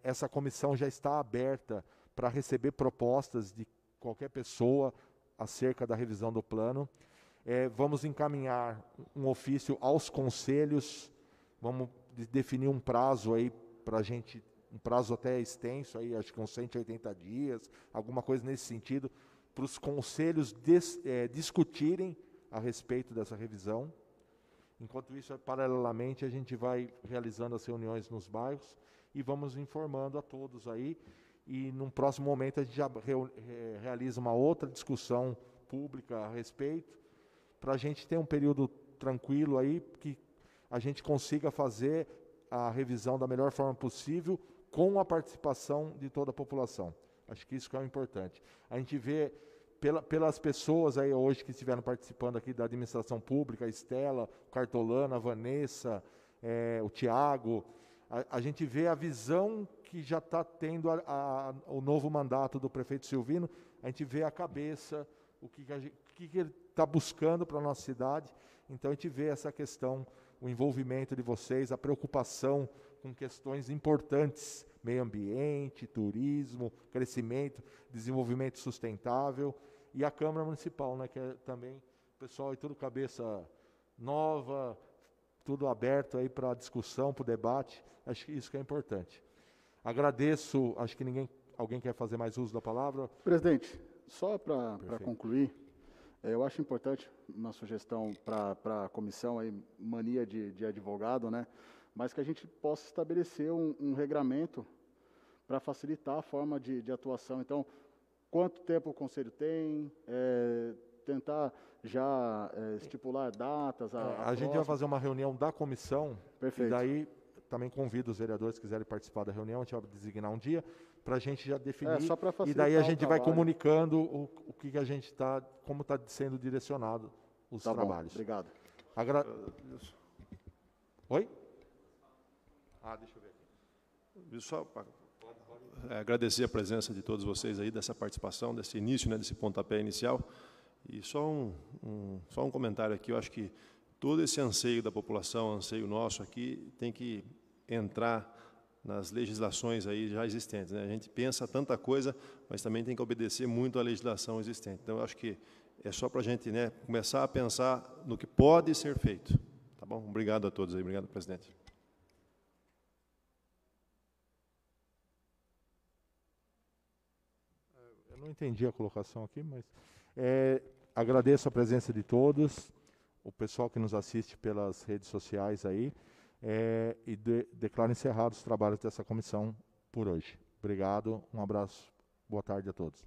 Essa comissão já está aberta para receber propostas de qualquer pessoa acerca da revisão do plano. Vamos encaminhar um ofício aos conselhos, vamos definir um prazo aí para a gente, um prazo até extenso, aí, acho que uns 180 dias, alguma coisa nesse sentido, para os conselhos discutirem a respeito dessa revisão. Enquanto isso, paralelamente, a gente vai realizando as reuniões nos bairros e vamos informando a todos aí. E, num próximo momento, a gente já realiza uma outra discussão pública a respeito, para a gente ter um período tranquilo aí, que a gente consiga fazer a revisão da melhor forma possível, com a participação de toda a população. Acho que isso que é o importante. A gente vê pelas pessoas aí hoje que estiveram participando aqui da administração pública, a Estela, o Cartolano, a Vanessa, o Tiago, a gente vê a visão que já está tendo o novo mandato do prefeito Silvino, a gente vê a cabeça, o que que ele está buscando para a nossa cidade. Então, a gente vê essa questão, o envolvimento de vocês, a preocupação com questões importantes, meio ambiente, turismo, crescimento, desenvolvimento sustentável, e a Câmara Municipal, né, que é também, pessoal, é tudo cabeça nova, tudo aberto aí para discussão, para o debate, acho que isso que é importante. Agradeço, acho que alguém quer fazer mais uso da palavra? Presidente, só para concluir, eu acho importante uma sugestão para a comissão, aí, mania de advogado, né, mas que a gente possa estabelecer um regramento para facilitar a forma de atuação. Então, quanto tempo o Conselho tem, tentar já estipular datas. A gente vai fazer uma reunião da comissão, perfeito. E daí também convido os vereadores que quiserem participar da reunião, a gente vai designar um dia, para a gente já definir, só para e daí a gente vai comunicando o que a gente está, como está sendo direcionado os trabalhos. Bom, obrigado. Oi? Deixa eu ver aqui. Só agradecer a presença de todos vocês aí, dessa participação, desse início, né, desse pontapé inicial. E só um comentário aqui, eu acho que todo esse anseio da população, anseio nosso aqui, tem que entrar nas legislações aí já existentes, né? A gente pensa tanta coisa, mas também tem que obedecer muito à legislação existente. Então, eu acho que é só para a gente, né, começar a pensar no que pode ser feito. Tá bom? Obrigado a todos aí. Obrigado, presidente. Eu não entendi a colocação aqui, mas agradeço a presença de todos, o pessoal que nos assiste pelas redes sociais aí, e declaro encerrados os trabalhos dessa comissão por hoje. Obrigado, um abraço, boa tarde a todos.